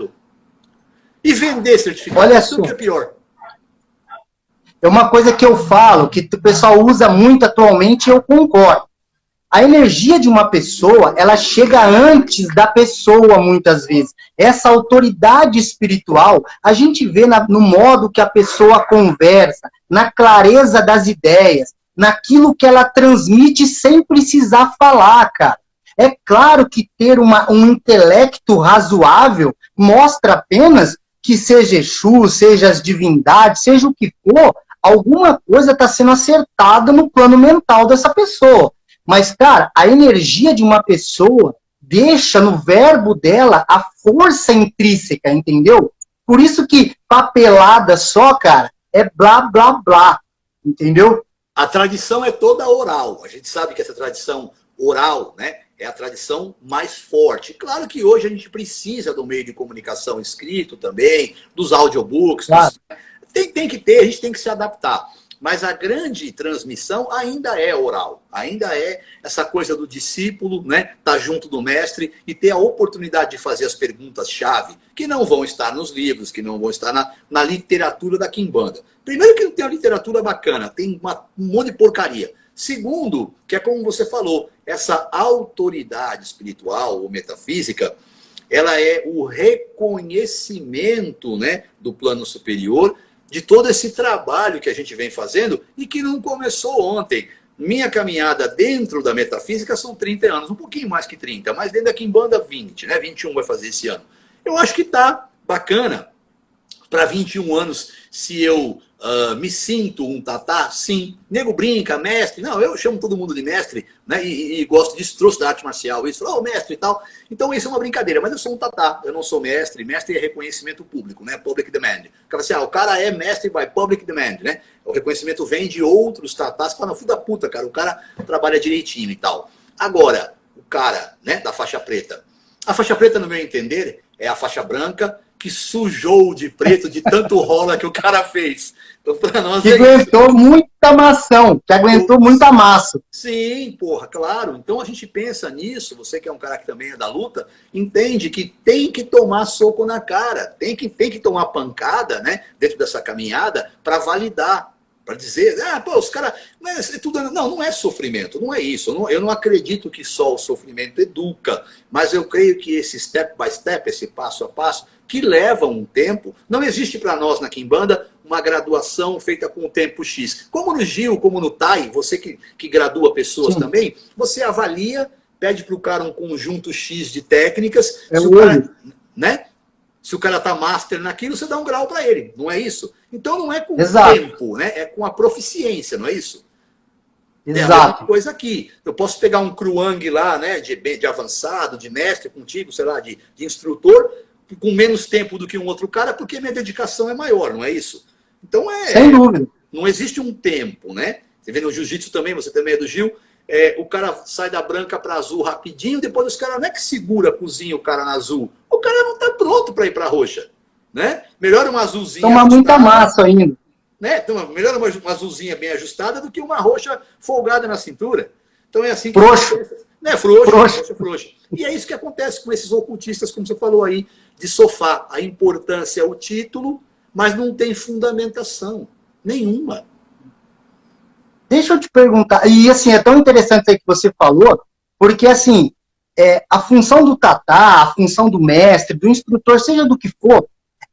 E vender certificado, olha isso que é pior. É uma coisa que eu falo, que o pessoal usa muito atualmente, e eu concordo. A energia de uma pessoa, ela chega antes da pessoa, muitas vezes. Essa autoridade espiritual, a gente vê no modo que a pessoa conversa, na clareza das ideias, naquilo que ela transmite sem precisar falar, cara. É claro que ter um intelecto razoável mostra apenas que seja Exu, seja as divindades, seja o que for, alguma coisa está sendo acertada no plano mental dessa pessoa. Mas, cara, a energia de uma pessoa deixa no verbo dela a força intrínseca, entendeu? Por isso que papelada só, cara, é blá, blá, blá, entendeu? A tradição é toda oral. A gente sabe que essa tradição oral, né, é a tradição mais forte. Claro que hoje a gente precisa do meio de comunicação escrito também, dos audiobooks, Claro. tem que ter, a gente tem que se adaptar. Mas a grande transmissão ainda é oral, ainda é essa coisa do discípulo, né, tá junto do mestre e ter a oportunidade de fazer as perguntas-chave, que não vão estar nos livros, que não vão estar na literatura da Quimbanda. Primeiro que não tem uma literatura bacana, tem um monte de porcaria. Segundo, que é como você falou, essa autoridade espiritual ou metafísica, ela é o reconhecimento, né, do plano superior, de todo esse trabalho que a gente vem fazendo e que não começou ontem. Minha caminhada dentro da metafísica são 30 anos, um pouquinho mais que 30, mas dentro da Quimbanda 20, né? 21 vai fazer esse ano. Eu acho que tá bacana. Para 21 anos, se eu me sinto um tatá, sim. Nego brinca, mestre. Não, eu chamo todo mundo de mestre, né? E gosto disso, trouxe da arte marcial, isso, mestre e tal. Então isso é uma brincadeira, mas eu sou um tatá, eu não sou mestre. Mestre é reconhecimento público, né? Public demand. O cara é mestre by public demand, né? O reconhecimento vem de outros tatás. Fala, não, filho da puta, cara, o cara trabalha direitinho e tal. Agora, o cara, né, da faixa preta. A faixa preta, no meu entender, é a faixa branca que sujou de preto de tanto rola que o cara fez. Então, para nós que aguentou muita mação, que aguentou muita massa. Sim, porra, claro. Então a gente pensa nisso, você que é um cara que também é da luta, entende que tem que tomar soco na cara, tem que tomar pancada, né, dentro dessa caminhada para validar, para dizer, os caras, não é sofrimento, não é isso. Eu não acredito que só o sofrimento educa, mas eu creio que esse step by step, esse passo a passo, que leva um tempo, não existe para nós na Quimbanda uma graduação feita com o tempo X. Como no Gil, como no Tai, você que gradua pessoas Sim. também, você avalia, pede para o cara um conjunto X de técnicas, se o cara tá master naquilo, você dá um grau para ele, não é isso? Então não é com o tempo, né? É com a proficiência, não é isso? Exato. É a mesma coisa aqui. Eu posso pegar um Kruang lá, né, de avançado, de mestre contigo, sei lá, de instrutor, com menos tempo do que um outro cara, porque minha dedicação é maior, não é isso? Então sem dúvida. Não existe um tempo, né? Você vê no jiu-jitsu também, você também é do Gil, o cara sai da branca para azul rapidinho, depois os caras não é que segura, cozinha o cara na azul. O cara não está pronto para ir para roxa, né? Melhor uma azulzinha toma ajustada, muita massa ainda. Né? Então, melhor uma azulzinha bem ajustada do que uma roxa folgada na cintura. Então é assim que frouxo. Né? Frouxa. E é isso que acontece com esses ocultistas, como você falou aí, de sofá. A importância é o título, mas não tem fundamentação nenhuma. Deixa eu te perguntar, e assim, é tão interessante isso aí que você falou, porque assim, a função do tatá, a função do mestre, do instrutor, seja do que for,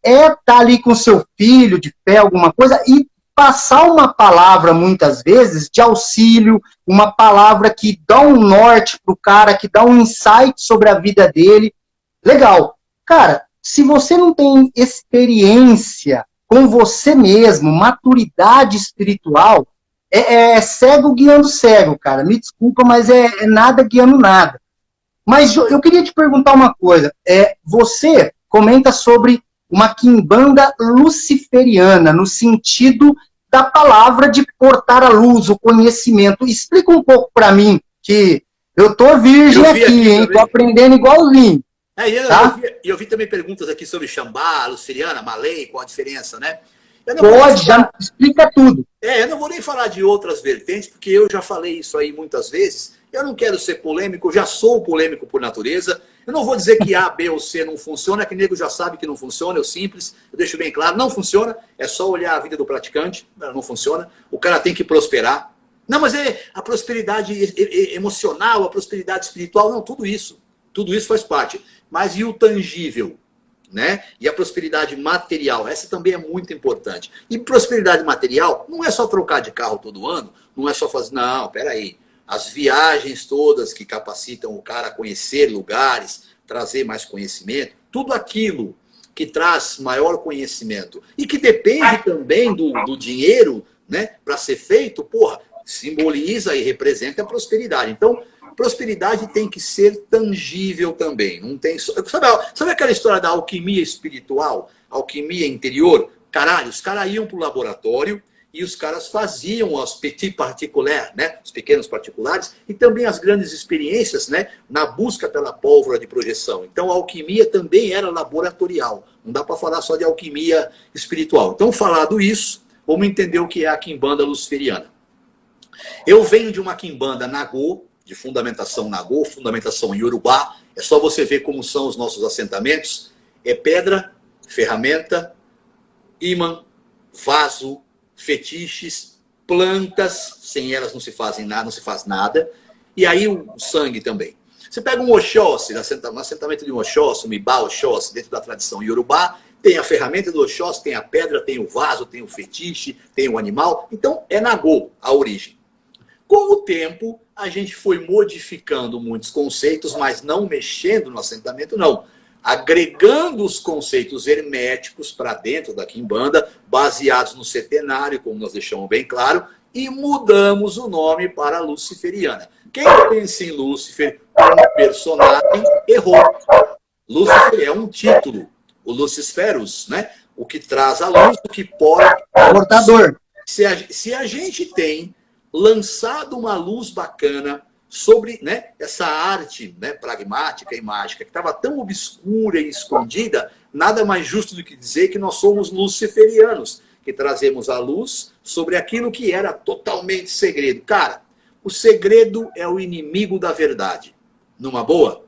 é estar ali com seu filho, de pé, alguma coisa, e passar uma palavra, muitas vezes, de auxílio, uma palavra que dá um norte pro cara, que dá um insight sobre a vida dele. Legal. Cara, se você não tem experiência com você mesmo, maturidade espiritual, é cego guiando cego, cara. Me desculpa, mas é nada guiando nada. Mas eu queria te perguntar uma coisa. Você comenta sobre uma quimbanda luciferiana, no sentido da palavra de portar a luz, o conhecimento. Explica um pouco para mim, que eu tô virgem aqui, hein? Tô aprendendo igualzinho. Eu vi também perguntas aqui sobre Xambá, luciferiana, Malay, qual a diferença, né? Pode, já explica tudo. Eu não vou nem falar de outras vertentes, porque eu já falei isso aí muitas vezes. Eu não quero ser polêmico, eu já sou polêmico por natureza. Eu não vou dizer que A, B ou C não funciona, que o nego já sabe que não funciona, eu simples, eu deixo bem claro, não funciona, é só olhar a vida do praticante, não funciona, o cara tem que prosperar. Não, mas a prosperidade emocional, a prosperidade espiritual, não, tudo isso faz parte. Mas e o tangível? Né? E a prosperidade material, essa também é muito importante. E prosperidade material não é só trocar de carro todo ano, não é só fazer, não, peraí. As viagens todas que capacitam o cara a conhecer lugares, trazer mais conhecimento, tudo aquilo que traz maior conhecimento e que depende também do dinheiro, né, para ser feito, porra, simboliza e representa a prosperidade. Então, prosperidade tem que ser tangível também. Não tem só... Sabe aquela história da alquimia espiritual, alquimia interior? Caralho, os caras iam pro laboratório e os caras faziam os petits particulaires, né? Os pequenos particulares, e também as grandes experiências, né? Na busca pela pólvora de projeção. Então a alquimia também era laboratorial. Não dá para falar só de alquimia espiritual. Então, falado isso, vamos entender o que é a quimbanda luciferiana. Eu venho de uma quimbanda Nagô, de fundamentação Nagô, fundamentação Yorubá. É só você ver como são os nossos assentamentos. É pedra, ferramenta, ímã, vaso, fetiches, plantas. Sem elas não se fazem nada, não se faz nada. E aí o sangue também. Você pega um Oxóssi, no assentamento de um Oxóssi, um Ibá Oxóssi, dentro da tradição Yorubá, tem a ferramenta do Oxóssi, tem a pedra, tem o vaso, tem o fetiche, tem o animal. Então é Nagô a origem. Com o tempo, a gente foi modificando muitos conceitos, mas não mexendo no assentamento, não. Agregando os conceitos herméticos para dentro da quimbanda, baseados no setenário, como nós deixamos bem claro, e mudamos o nome para luciferiana. Quem pensa em Lúcifer como personagem, errou. Lúcifer é um título, o Lucisferus, né? O que traz a luz, o que pode... Portador. Se a gente tem lançado uma luz bacana sobre, né, essa arte, né, pragmática e mágica, que estava tão obscura e escondida, nada mais justo do que dizer que nós somos luciferianos, que trazemos a luz sobre aquilo que era totalmente segredo. Cara, o segredo é o inimigo da verdade. Numa boa?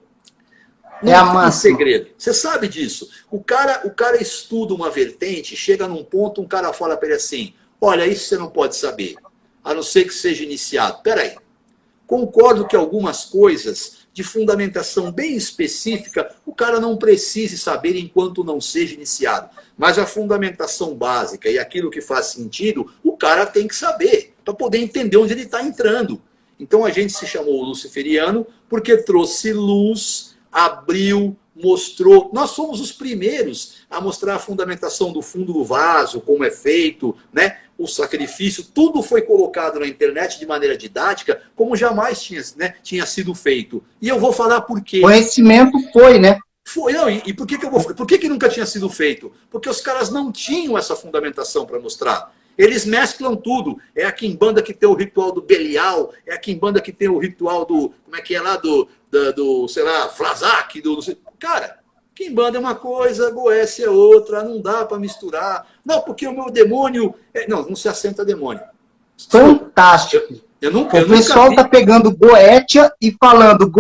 Não tem segredo. Você sabe disso. O cara estuda uma vertente, chega num ponto, um cara fala para ele assim, olha, isso você não pode saber, a não ser que seja iniciado. Peraí. Concordo que algumas coisas de fundamentação bem específica, o cara não precise saber enquanto não seja iniciado. Mas a fundamentação básica e aquilo que faz sentido, o cara tem que saber, para poder entender onde ele está entrando. Então a gente se chamou luciferiano porque trouxe luz, abriu, mostrou. Nós somos os primeiros a mostrar a fundamentação do fundo do vaso, como é feito, né? O sacrifício, tudo foi colocado na internet de maneira didática, como jamais tinha sido feito. E eu vou falar por quê. Conhecimento foi, né? Foi, não, e por que eu vou falar? Por que nunca tinha sido feito? Porque os caras não tinham essa fundamentação para mostrar. Eles mesclam tudo. É a quimbanda que tem o ritual do Belial, é a quimbanda que tem o ritual do, como é que é lá, do sei lá, Frazak, cara, quimbanda é uma coisa, Goécia é outra, não dá para misturar. Não, porque o meu demônio... Não se assenta demônio. Fantástico. O pessoal está pegando Goétia e falando,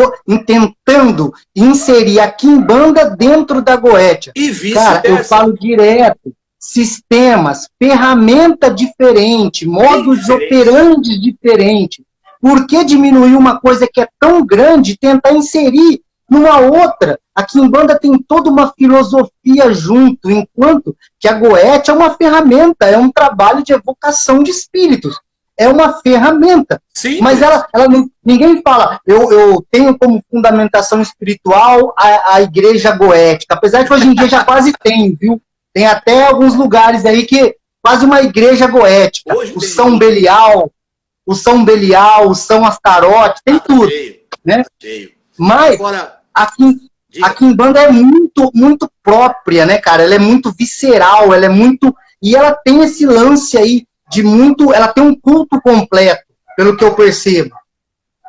tentando inserir a quimbanda dentro da Goétia. E vice-versa. Cara, eu falo direto. Sistemas, ferramenta diferente, modus operandi diferente. Por que diminuir uma coisa que é tão grande e tentar inserir numa outra? A quimbanda tem toda uma filosofia junto, enquanto que a Goétia é uma ferramenta, é um trabalho de evocação de espíritos. É uma ferramenta. Sim, mas ninguém fala, eu tenho como fundamentação espiritual a igreja goética, apesar que hoje em dia já quase tem, viu? Tem até alguns lugares aí que quase uma igreja goética. Hoje o São Belial, o São Astarote, tem tudo. Cheio, né? Cheio. Mas agora, a quimbanda é muito, muito própria, né, cara? Ela é muito visceral, ela é muito... E ela tem esse lance aí de muito... Ela tem um culto completo, pelo que eu percebo.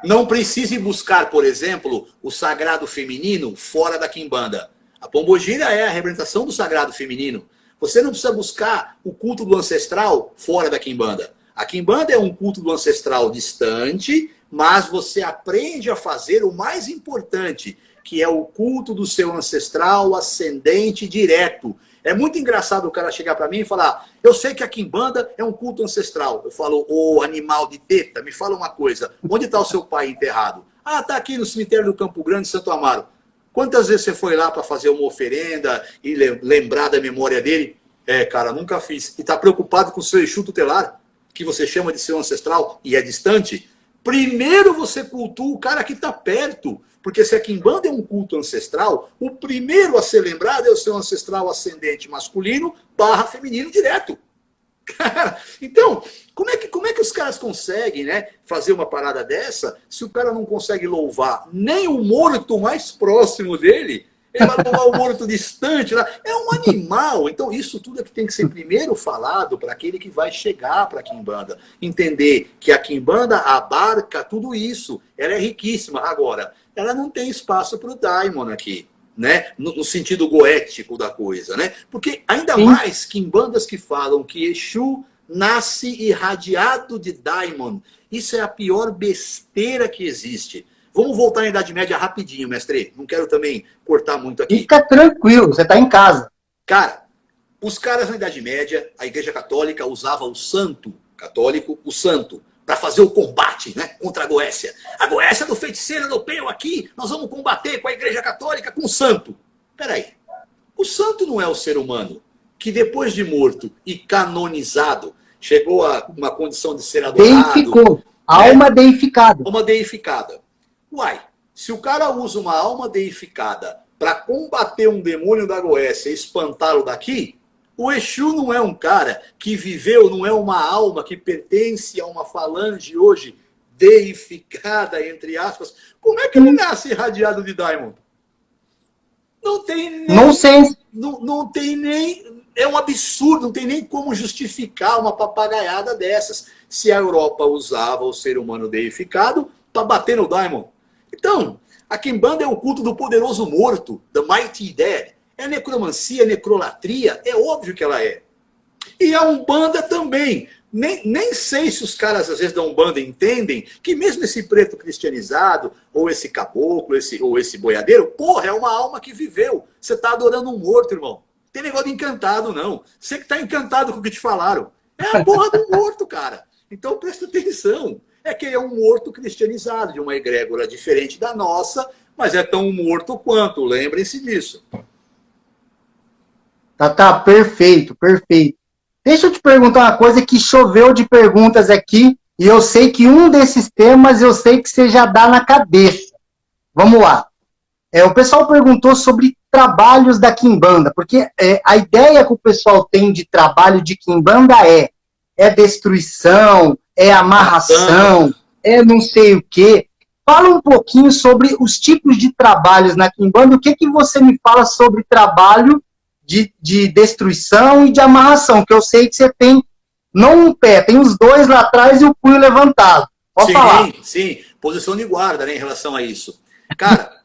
Não precise buscar, por exemplo, o sagrado feminino fora da quimbanda. A pombogira é a representação do sagrado feminino. Você não precisa buscar o culto do ancestral fora da quimbanda. A quimbanda é um culto do ancestral distante, mas você aprende a fazer o mais importante, que é o culto do seu ancestral ascendente direto. É muito engraçado o cara chegar para mim e falar, eu sei que a quimbanda é um culto ancestral. Eu falo, ô animal de teta, me fala uma coisa, onde está o seu pai enterrado? Ah, está aqui no cemitério do Campo Grande, Santo Amaro. Quantas vezes você foi lá para fazer uma oferenda e lembrar da memória dele? Cara, nunca fiz. E está preocupado com o seu Exu tutelar, que você chama de seu ancestral e é distante? Primeiro você cultua o cara que está perto. Porque se a quimbanda é um culto ancestral, o primeiro a ser lembrado é o seu ancestral ascendente masculino / feminino direto. Então, como é que os caras conseguem, né, fazer uma parada dessa se o cara não consegue louvar nem o morto mais próximo dele? Ele vai levar o morto distante lá. É um animal. Então, isso tudo é que tem que ser primeiro falado para aquele que vai chegar para a Quimbanda. Entender que a Quimbanda abarca tudo isso. Ela é riquíssima. Agora, ela não tem espaço para o Daimon aqui, né? No sentido goético da coisa, né? Porque ainda Sim. mais Quimbandas que falam que Exu nasce irradiado de Daimon. Isso é a pior besteira que existe. Vamos voltar à Idade Média rapidinho, mestre. Não quero também cortar muito aqui. Fica tranquilo, você está em casa. Cara, os caras na Idade Média, a Igreja Católica usava o santo católico, o santo, para fazer o combate, né, contra a Goécia. A Goécia do feiticeiro europeu aqui, nós vamos combater com a Igreja Católica com o santo. Peraí, o santo não é o ser humano que depois de morto e canonizado, chegou a uma condição de ser adorado. Deificou. Alma deificada. Alma deificada. Uai, se o cara usa uma alma deificada para combater um demônio da Goécia e espantá-lo daqui, o Exu não é um cara que viveu, não é uma alma que pertence a uma falange hoje deificada, entre aspas. Como é que ele nasce irradiado de Daimon? Não tem nem... Não sei. Não tem nem... É um absurdo, não tem nem como justificar uma papagaiada dessas. Se a Europa usava o ser humano deificado para bater no Daimon. Então, a Quimbanda é o culto do poderoso morto, the mighty dead. É necromancia, necrolatria, é óbvio que ela é. E a Umbanda também. Nem sei se os caras, às vezes, da Umbanda entendem que mesmo esse preto cristianizado, ou esse caboclo, ou esse boiadeiro, porra, é uma alma que viveu. Você está adorando um morto, irmão. Não tem negócio de encantado, não. Você que está encantado com o que te falaram. É a porra do morto, cara. Então presta atenção. É que ele é um morto cristianizado, de uma egrégora diferente da nossa, mas é tão morto quanto. Lembrem-se disso. Tá, perfeito, perfeito. Deixa eu te perguntar uma coisa que choveu de perguntas aqui, e eu sei que um desses temas eu sei que você já dá na cabeça. Vamos lá. O pessoal perguntou sobre trabalhos da Quimbanda, porque a ideia que o pessoal tem de trabalho de Quimbanda é destruição, é amarração, é não sei o quê. Fala um pouquinho sobre os tipos de trabalhos na Quimbanda, o que você me fala sobre trabalho de destruição e de amarração, que eu sei que você tem, não um pé, tem os dois lá atrás e o punho levantado. Pode falar. Sim, posição de guarda, né, em relação a isso. Cara,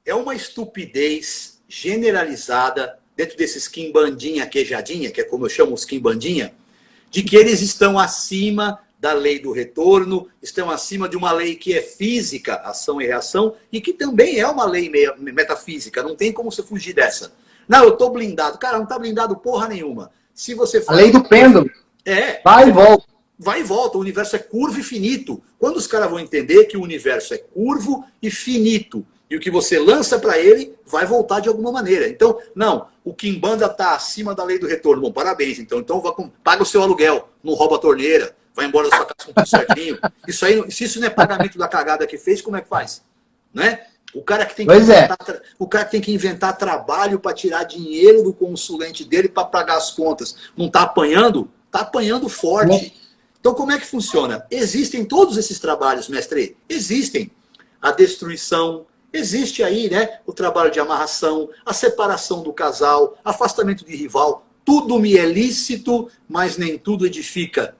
é uma estupidez generalizada dentro desses quimbandinha queijadinha, que é como eu chamo os quimbandinha, de que eles estão acima da lei do retorno, estão acima de uma lei que é física, ação e reação, e que também é uma lei metafísica, não tem como você fugir dessa. Não, eu tô blindado. Cara, não tá blindado porra nenhuma. Se você faz... A lei do pêndulo. Vai e volta. Vai e volta. O universo é curvo e finito. Quando os caras vão entender que o universo é curvo e finito, e o que você lança para ele vai voltar de alguma maneira. Então, não, o Quimbanda tá acima da lei do retorno. Bom, parabéns. Então paga o seu aluguel, não rouba a torneira, vai embora da sua casa com tudo certinho. Isso aí, se isso não é pagamento da cagada que fez, como é que faz? Né? O cara que tem que inventar trabalho para tirar dinheiro do consulente dele para pagar as contas. Não está apanhando? Está apanhando forte. Então, como é que funciona? Existem todos esses trabalhos, mestre? Existem. A destruição, existe aí, né, o trabalho de amarração, a separação do casal, afastamento de rival. Tudo me é lícito, mas nem tudo edifica.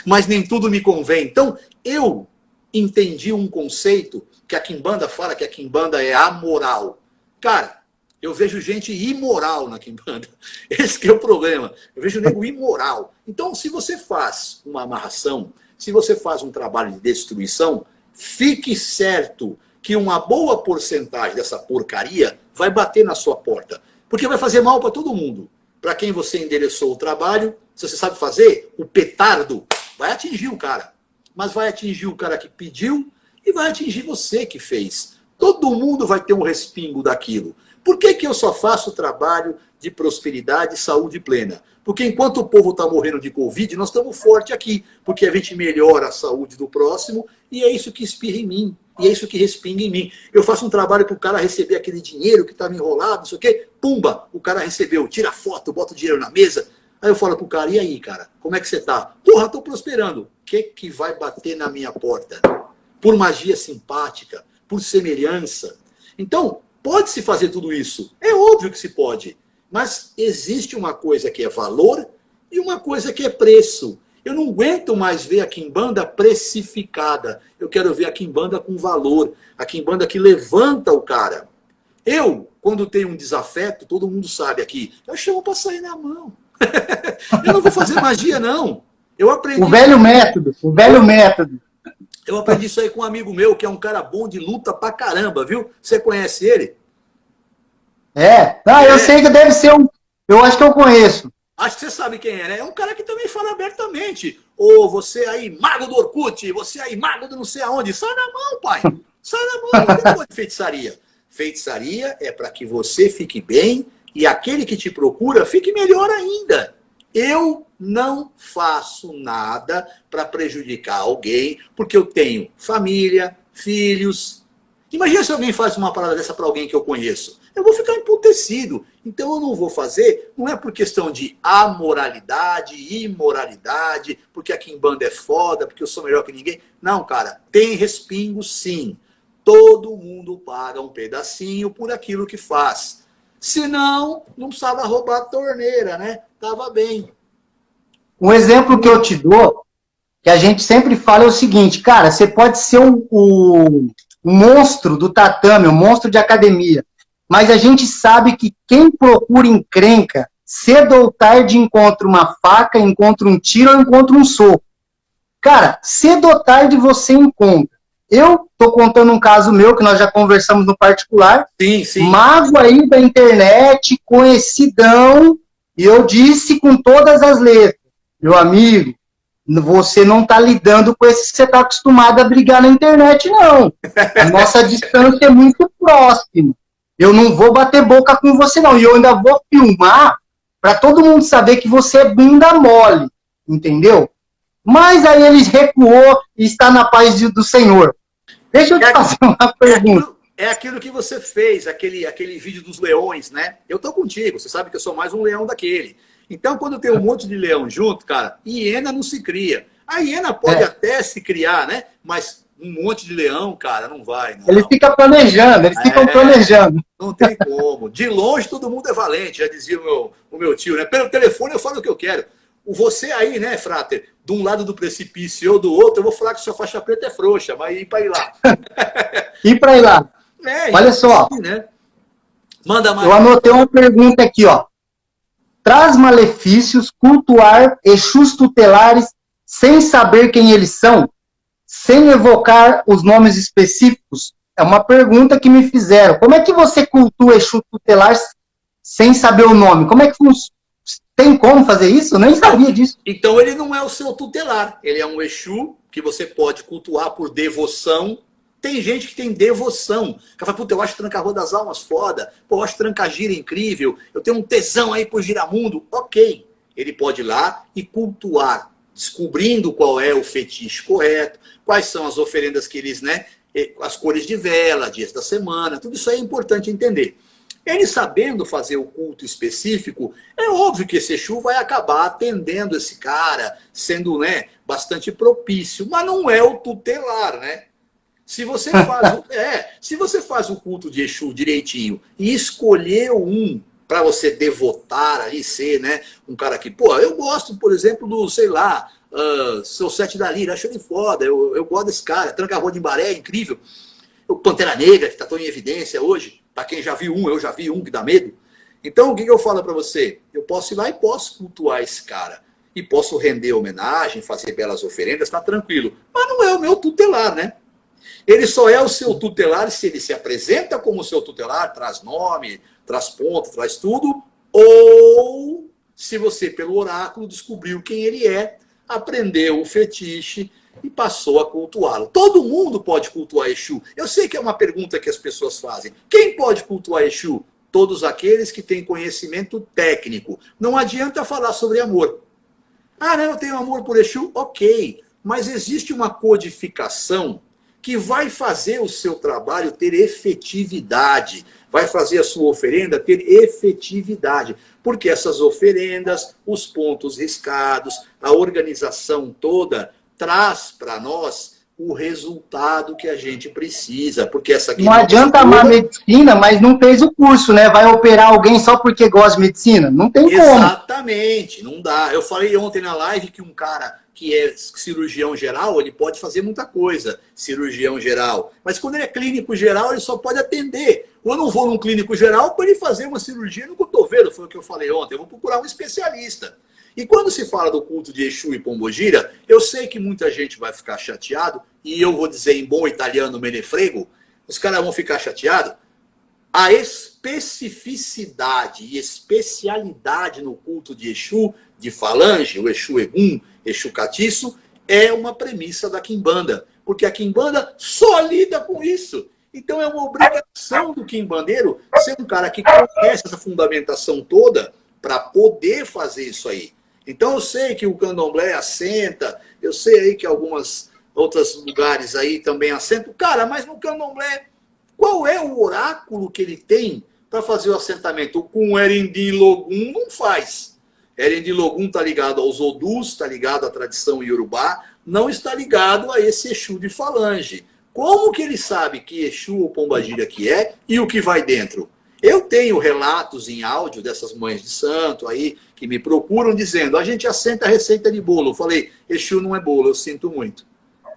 Mas nem tudo me convém. Então, eu entendi um conceito que a Quimbanda fala que a Quimbanda é amoral. Cara, eu vejo gente imoral na Quimbanda. Esse que é o problema. Eu vejo nego imoral. Então, se você faz uma amarração, se você faz um trabalho de destruição, fique certo que uma boa porcentagem dessa porcaria vai bater na sua porta. Porque vai fazer mal para todo mundo. Para quem você endereçou o trabalho, se você sabe fazer, o petardo vai atingir o cara. Mas vai atingir o cara que pediu, e vai atingir você que fez. Todo mundo vai ter um respingo daquilo. Por que eu só faço trabalho de prosperidade e saúde plena? Porque enquanto o povo está morrendo de Covid, nós estamos fortes aqui. Porque a gente melhora a saúde do próximo e é isso que espirra em mim. E é isso que respinga em mim. Eu faço um trabalho para o cara receber aquele dinheiro que estava enrolado, não sei o quê. Pumba, o cara recebeu. Tira a foto, bota o dinheiro na mesa. Aí eu falo pro cara, e aí, cara? Como é que você tá? Porra, estou prosperando. O que vai bater na minha porta? Por magia simpática, por semelhança. Então, Pode-se fazer tudo isso? É óbvio que se pode. Mas existe uma coisa que é valor e uma coisa que é preço. Eu não aguento mais ver a quimbanda precificada. Eu quero ver a quimbanda com valor. A quimbanda que levanta o cara. Eu, quando tenho um desafeto, todo mundo sabe aqui, eu chamo para sair na mão. Eu não vou fazer magia, não. Eu aprendi. O velho método, o velho método. Eu aprendi isso aí com um amigo meu, que é um cara bom de luta pra caramba, viu? Você conhece ele? É. Ah, eu sei que deve ser um. Eu acho que eu conheço. Acho que você sabe quem é, né? É um cara que também fala abertamente. Ô, você aí, mago do Orkut, você aí, mago do não sei aonde. Sai na mão, pai. Sai na mão, não tem negócio de feitiçaria. Feitiçaria é para que você fique bem e aquele que te procura fique melhor ainda. Eu não faço nada para prejudicar alguém, porque eu tenho família, filhos. Imagina se alguém faz uma parada dessa para alguém que eu conheço. Eu vou ficar emputecido. Então eu não vou fazer, não é por questão de amoralidade, imoralidade, porque a quimbanda é foda, porque eu sou melhor que ninguém. Não, cara, tem respingo sim. Todo mundo paga um pedacinho por aquilo que faz. Senão, não precisava roubar a torneira, né? Tava bem. Um exemplo que eu te dou, que a gente sempre fala, é o seguinte, cara, você pode ser um monstro do tatame, um monstro de academia, mas a gente sabe que quem procura encrenca, cedo ou tarde encontra uma faca, encontra um tiro ou encontra um soco. Cara, cedo ou tarde você encontra. Eu tô contando um caso meu, que nós já conversamos no particular. Sim, sim. Mago aí da internet, conhecidão, e eu disse com todas as letras, meu amigo, você não tá lidando com esse que você tá acostumado a brigar na internet, não. A nossa distância é muito próxima. Eu não vou bater boca com você, não. E eu ainda vou filmar para todo mundo saber que você é bunda mole, entendeu? Mas aí ele recuou e está na paz do Senhor. Deixa eu te fazer uma pergunta. É aquilo que você fez, aquele vídeo dos leões, né? Eu tô contigo, você sabe que eu sou mais um leão daquele. Então, quando tem um monte de leão junto, cara, hiena não se cria. A hiena pode até se criar, né? Mas um monte de leão, cara, não vai. Não. Ele fica planejando, eles ficam planejando. Não tem como. De longe, todo mundo é valente, já dizia o meu tio, né? Pelo telefone eu falo o que eu quero. Você aí, né, Frater, de um lado do precipício ou do outro, eu vou falar que sua faixa preta é frouxa, mas ir para ir lá. Ir para ir lá. Olha só. Assim, né? Manda mais. Eu anotei uma pergunta aqui, ó. Traz malefícios cultuar Exus tutelares sem saber quem eles são? Sem evocar os nomes específicos? É uma pergunta que me fizeram. Como é que você cultua Exu tutelar sem saber o nome? Como é que funciona? Tem como fazer isso? Eu nem sabia disso. Então ele não é o seu tutelar. Ele é um Exu que você pode cultuar por devoção. Tem gente que tem devoção. Que fala, puta, eu acho Tranca-Rua das Almas foda. Pô, eu acho Tranca-Gira incrível. Eu tenho um tesão aí por Giramundo. Ok. Ele pode ir lá e cultuar, descobrindo qual é o fetiche correto, quais são as oferendas que eles, né? As cores de vela, dias da semana. Tudo isso aí é importante entender. Ele sabendo fazer o culto específico, é óbvio que esse Exu vai acabar atendendo esse cara, sendo, né, bastante propício. Mas não é o tutelar, né? Se você faz o culto de Exu direitinho e escolher um para você devotar ali, ser, né, um cara que, pô, eu gosto, por exemplo, do, sei lá, Seu Sete da Lira, acho ele foda, eu gosto desse cara, Tranca-Rua de Embaré, é incrível. O Pantera Negra, que está tão em evidência hoje, para quem já viu um, eu já vi um que dá medo. Então, o que eu falo para você? Eu posso ir lá e posso cultuar esse cara. E posso render homenagem, fazer belas oferendas, tá tranquilo. Mas não é o meu tutelar, né? Ele só é o seu tutelar se ele se apresenta como seu tutelar, traz nome, traz ponto, traz tudo, ou se você, pelo oráculo, descobriu quem ele é, aprendeu o fetiche e passou a cultuá-lo. Todo mundo pode cultuar Exu. Eu sei que é uma pergunta que as pessoas fazem. Quem pode cultuar Exu? Todos aqueles que têm conhecimento técnico. Não adianta falar sobre amor. Ah, não, eu tenho amor por Exu? Ok. Mas existe uma codificação que vai fazer o seu trabalho ter efetividade, vai fazer a sua oferenda ter efetividade, porque essas oferendas, os pontos riscados, a organização toda, traz para nós o resultado que a gente precisa, porque essa Não adianta amar medicina, mas não fez o curso, né? Vai operar alguém só porque gosta de medicina? Não tem como. Exatamente, não dá. Eu falei ontem na live que um cara que é cirurgião geral, ele pode fazer muita coisa, cirurgião geral. Mas quando ele é clínico geral, ele só pode atender. Ou eu não vou num clínico geral para ele fazer uma cirurgia no cotovelo, foi o que eu falei ontem. Eu vou procurar um especialista. E quando se fala do culto de Exu e Pombogira, eu sei que muita gente vai ficar chateado, e eu vou dizer em bom italiano menefrego, os caras vão ficar chateados. A especificidade e especialidade no culto de Exu, de Falange, o Exu Egum, Exu Catiço, é uma premissa da Quimbanda, porque a Quimbanda só lida com isso. Então é uma obrigação do quimbandeiro ser um cara que conhece essa fundamentação toda para poder fazer isso aí. Então eu sei que o candomblé assenta, eu sei aí que algumas outros lugares aí também assentam. Cara, mas no candomblé, qual é o oráculo que ele tem para fazer o assentamento? Com o Erendim Logum não faz. Erendim Logum está ligado aos Odus, está ligado à tradição iorubá, não está ligado a esse Exu de Falange. Como que ele sabe que Exu ou Pombagira que é e o que vai dentro? Eu tenho relatos em áudio dessas mães de santo aí que me procuram dizendo: a gente assenta a receita de bolo. Eu falei: Exu não é bolo, eu sinto muito.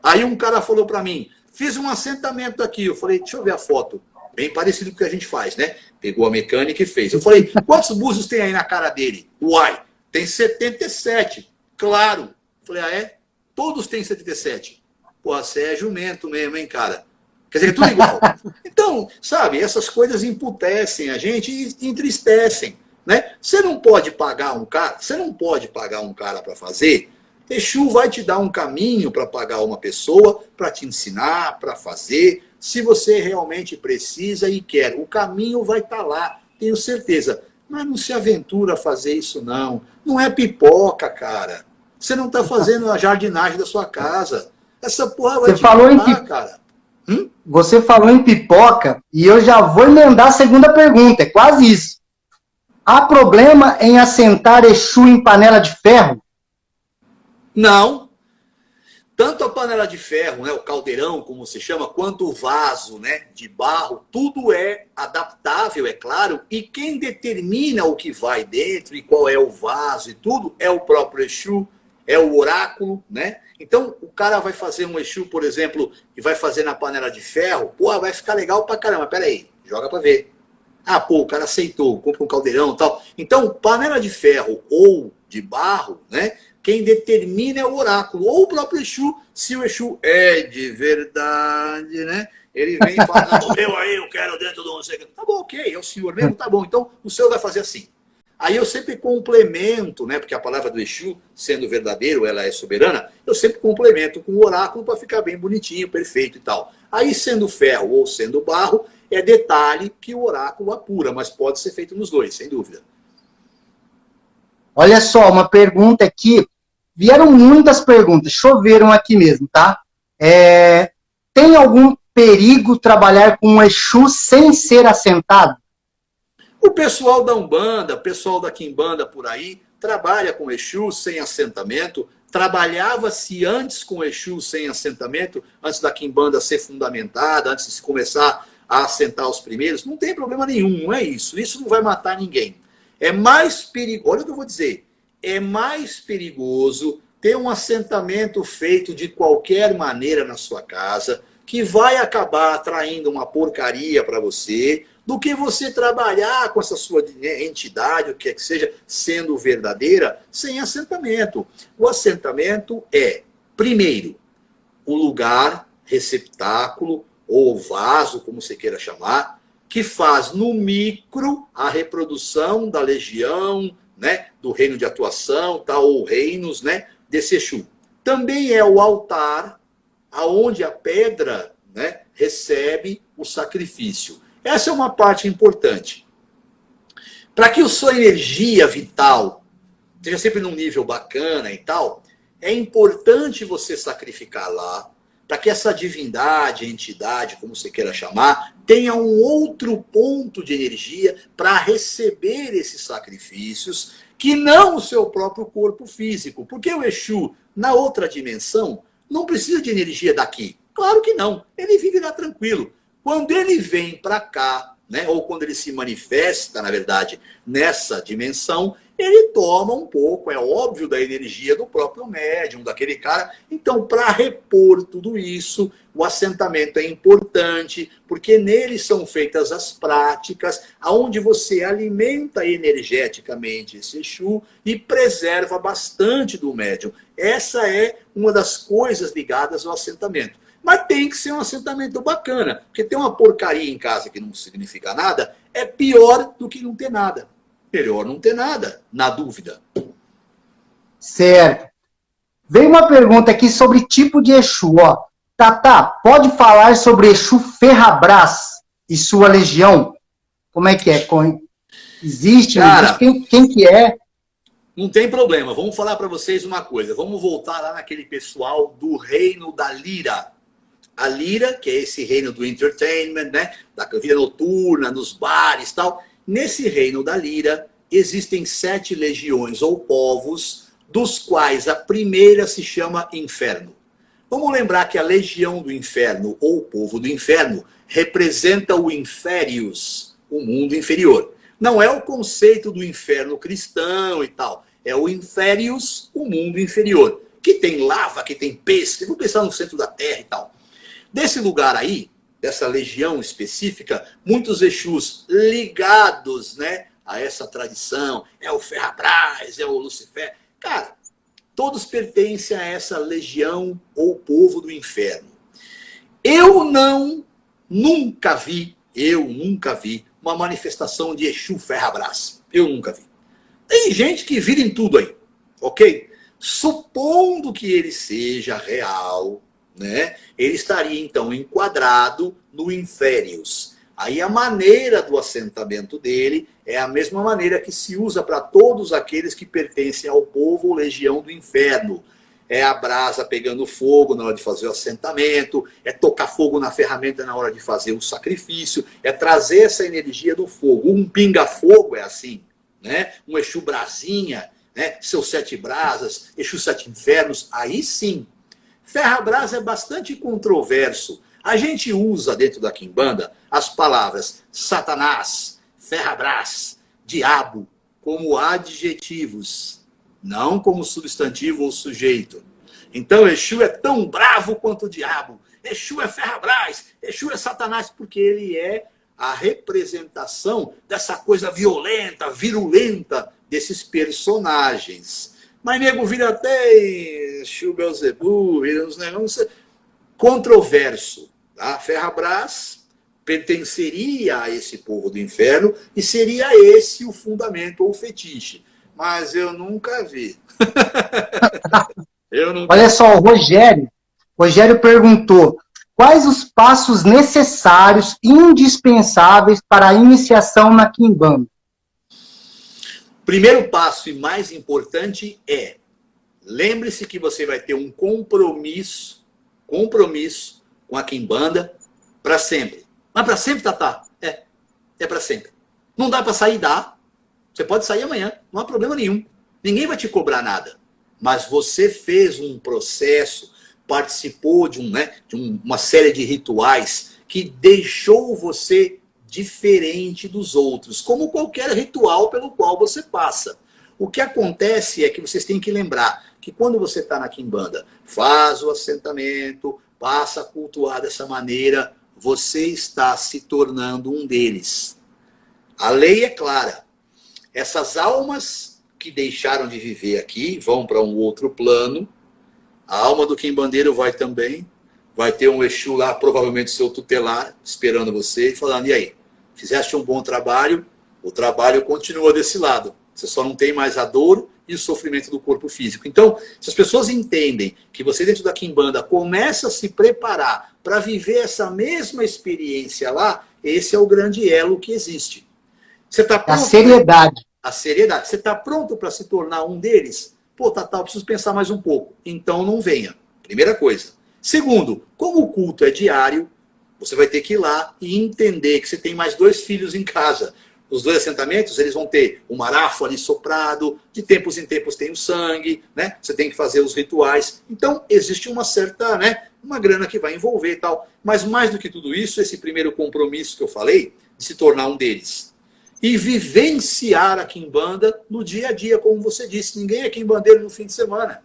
Aí um cara falou para mim: fiz um assentamento aqui. Eu falei: deixa eu ver a foto. Bem parecido com o que a gente faz, né? Pegou a mecânica e fez. Eu falei: quantos búzios tem aí na cara dele? Uai, tem 77. Claro. Eu falei: ah, é? Todos têm 77. Pô, você é jumento mesmo, hein, cara? Quer dizer, tudo igual. Então, sabe, essas coisas emputecem a gente e entristecem, né? Você não pode pagar um cara para fazer. Exu vai te dar um caminho para pagar uma pessoa, para te ensinar, para fazer, se você realmente precisa e quer. O caminho vai estar lá, tenho certeza. Mas não se aventura a fazer isso, não. Não é pipoca, cara. Você não está fazendo a jardinagem da sua casa. Essa porra vai te matar, cara. Você falou em pipoca e eu já vou emendar a segunda pergunta. É quase isso. Há problema em assentar Exu em panela de ferro? Não. Tanto a panela de ferro, né, o caldeirão, como se chama, quanto o vaso, né, de barro, tudo é adaptável, é claro, e quem determina o que vai dentro e qual é o vaso e tudo é o próprio Exu, é o oráculo, né? Então, o cara vai fazer um Exu, por exemplo, e vai fazer na panela de ferro, pô, vai ficar legal pra caramba. Pera aí, joga pra ver. Ah, pô, o cara aceitou, compra um caldeirão e tal. Então, panela de ferro ou de barro, né? Quem determina é o oráculo, ou o próprio Exu, se o Exu é de verdade, né? Ele vem e fala: não, meu aí, eu quero dentro do não sei o que. Tá bom, ok, é o senhor mesmo, tá bom. Então, o senhor vai fazer assim. Aí eu sempre complemento, né? Porque a palavra do Exu, sendo verdadeiro, ela é soberana, eu sempre complemento com o oráculo para ficar bem bonitinho, perfeito e tal. Aí, sendo ferro ou sendo barro, é detalhe que o oráculo apura, mas pode ser feito nos dois, sem dúvida. Olha só, uma pergunta aqui. Vieram muitas perguntas, choveram aqui mesmo, tá? Tem algum perigo trabalhar com um Exu sem ser assentado? O pessoal da Umbanda, o pessoal da Quimbanda por aí, trabalha com Exu sem assentamento. Trabalhava-se antes com Exu sem assentamento, antes da Quimbanda ser fundamentada, antes de se começar a assentar os primeiros. Não tem problema nenhum, não é isso. Isso não vai matar ninguém. É mais perigoso, olha o que eu vou dizer, é mais perigoso ter um assentamento feito de qualquer maneira na sua casa, que vai acabar atraindo uma porcaria para você, do que você trabalhar com essa sua entidade, o que é que seja, sendo verdadeira, sem assentamento. O assentamento é, primeiro, o lugar, receptáculo, ou vaso, como você queira chamar, que faz no micro a reprodução da legião, né, do reino de atuação, tal, ou reinos, né, desse Exu. Também é o altar, aonde a pedra, né, recebe o sacrifício. Essa é uma parte importante. Para que a sua energia vital esteja sempre num nível bacana e tal, é importante você sacrificar lá, para que essa divindade, entidade, como você queira chamar, tenha um outro ponto de energia para receber esses sacrifícios, que não o seu próprio corpo físico. Porque o Exu, na outra dimensão, não precisa de energia daqui. Claro que não. Ele vive lá tranquilo. Quando ele vem para cá, né, ou quando ele se manifesta, na verdade, nessa dimensão, ele toma um pouco, é óbvio, da energia do próprio médium, daquele cara. Então, para repor tudo isso, o assentamento é importante, porque nele são feitas as práticas, onde você alimenta energeticamente esse Exu e preserva bastante do médium. Essa é uma das coisas ligadas ao assentamento. Mas tem que ser um assentamento bacana, porque ter uma porcaria em casa que não significa nada é pior do que não ter nada. Melhor não ter nada, na dúvida. Certo. Veio uma pergunta aqui sobre tipo de Exu, ó. Tatá, pode falar sobre Exu Ferrabras e sua legião? Como é que é? Existe? Cara, quem que é? não tem problema. Vamos falar para vocês uma coisa. Vamos voltar lá naquele pessoal do reino da Lira. A Lira, que é esse reino do entertainment, né? Da vida noturna, nos bares e tal. Nesse reino da Lira, existem 7 legiões ou povos, dos quais a primeira se chama Inferno. Vamos lembrar que a legião do inferno, ou o povo do inferno, representa o Inférios, o mundo inferior. Não é o conceito do inferno cristão e tal. É o Inférios, o mundo inferior. Que tem lava, que tem peixe, vamos pensar no centro da terra e tal. Desse lugar aí, dessa legião específica, muitos Exus ligados, né, a essa tradição, é o Ferrabras, é o Lucifer. Cara, todos pertencem a essa legião ou povo do inferno. Eu nunca vi uma manifestação de Exu Ferrabras. Eu nunca vi. Tem gente que vira em tudo aí, ok? Supondo que ele seja real, né? Ele estaria então enquadrado no Inférios. Aí a maneira do assentamento dele é a mesma maneira que se usa para todos aqueles que pertencem ao povo ou legião do inferno. É a brasa pegando fogo na hora de fazer o assentamento, é tocar fogo na ferramenta na hora de fazer o sacrifício, é trazer essa energia do fogo. Um pinga-fogo é assim, né? Um Exu Brasinha, né? Seus 7 brasas, Exu 7 infernos, aí sim. Ferrabras é bastante controverso. A gente usa dentro da Quimbanda as palavras Satanás, Ferrabras, Diabo como adjetivos, não como substantivo ou sujeito. Então Exu é tão bravo quanto o diabo. Exu é Ferrabras, Exu é Satanás, porque ele é a representação dessa coisa violenta, virulenta desses personagens. Mas nego vira até Exu Belzebu, vira uns negócios controverso. Tá? Ferrabras pertenceria a esse povo do inferno e seria esse o fundamento ou fetiche. Mas eu nunca vi. Olha só, o Rogério perguntou: quais os passos necessários, indispensáveis para a iniciação na Quimbanda? Primeiro passo e mais importante é: lembre-se que você vai ter um compromisso com a Quimbanda para sempre. Mas para sempre, Tatá? É para sempre. Não dá para sair, dá. Você pode sair amanhã, não há problema nenhum. Ninguém vai te cobrar nada. Mas você fez um processo, participou de uma série de rituais que deixou você diferente dos outros, como qualquer ritual pelo qual você passa. O que acontece é que vocês têm que lembrar que quando você está na Quimbanda, faz o assentamento, passa a cultuar dessa maneira, você está se tornando um deles. A lei é clara. Essas almas que deixaram de viver aqui vão para um outro plano. A alma do quimbandeiro vai também. Vai ter um Exu lá, provavelmente seu tutelar, esperando você e falando: e aí, fizeste um bom trabalho? O trabalho continua desse lado. Você só não tem mais a dor e o sofrimento do corpo físico. Então, se as pessoas entendem que você dentro da Quimbanda começa a se preparar para viver essa mesma experiência lá, esse é o grande elo que existe. Você tá pronto? A seriedade. A seriedade. Você está pronto para se tornar um deles? Pô, Tatá, eu preciso pensar mais um pouco. Então não venha. Primeira coisa. Segundo, como o culto é diário, você vai ter que ir lá e entender que você tem mais 2 filhos em casa. Os dois assentamentos, eles vão ter o marafo ali soprado, de tempos em tempos tem o sangue, né? Você tem que fazer os rituais. Então, existe uma certa, né, uma grana que vai envolver e tal. Mas mais do que tudo isso, esse primeiro compromisso que eu falei, de se tornar um deles. E vivenciar a quimbanda no dia a dia, como você disse. Ninguém é quimbandeiro no fim de semana.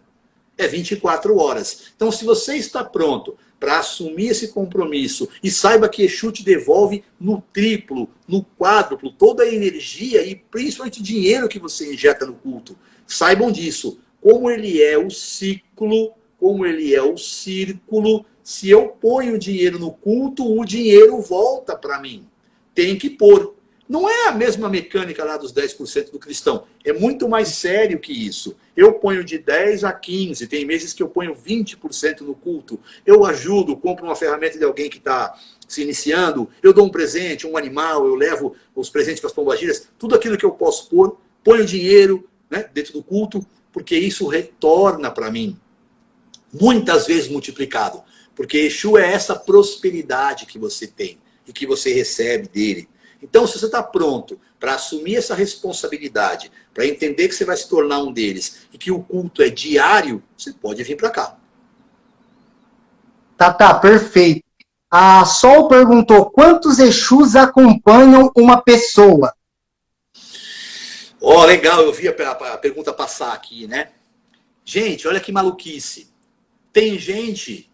É 24 horas. Então, se você está pronto para assumir esse compromisso e saiba que Exu te devolve no triplo, no quádruplo, toda a energia e principalmente dinheiro que você injeta no culto. Saibam disso. Como ele é o ciclo, como ele é o círculo, se eu ponho dinheiro no culto, o dinheiro volta para mim. Tem que pôr. Não é a mesma mecânica lá dos 10% do cristão. É muito mais sério que isso. Eu ponho de 10 a 15. Tem meses que eu ponho 20% no culto. Eu ajudo, compro uma ferramenta de alguém que está se iniciando. Eu dou um presente, um animal. Eu levo os presentes para as pombagiras. Tudo aquilo que eu posso pôr. Ponho dinheiro, né, dentro do culto. Porque isso retorna para mim. Muitas vezes multiplicado. Porque Exu é essa prosperidade que você tem. E que você recebe dele. Então, se você está pronto para assumir essa responsabilidade, para entender que você vai se tornar um deles e que o culto é diário, você pode vir para cá. Tá, perfeito. A Sol perguntou, quantos Exus acompanham uma pessoa? Ó, legal, eu vi a pergunta passar aqui, né? Gente, olha que maluquice. Tem gente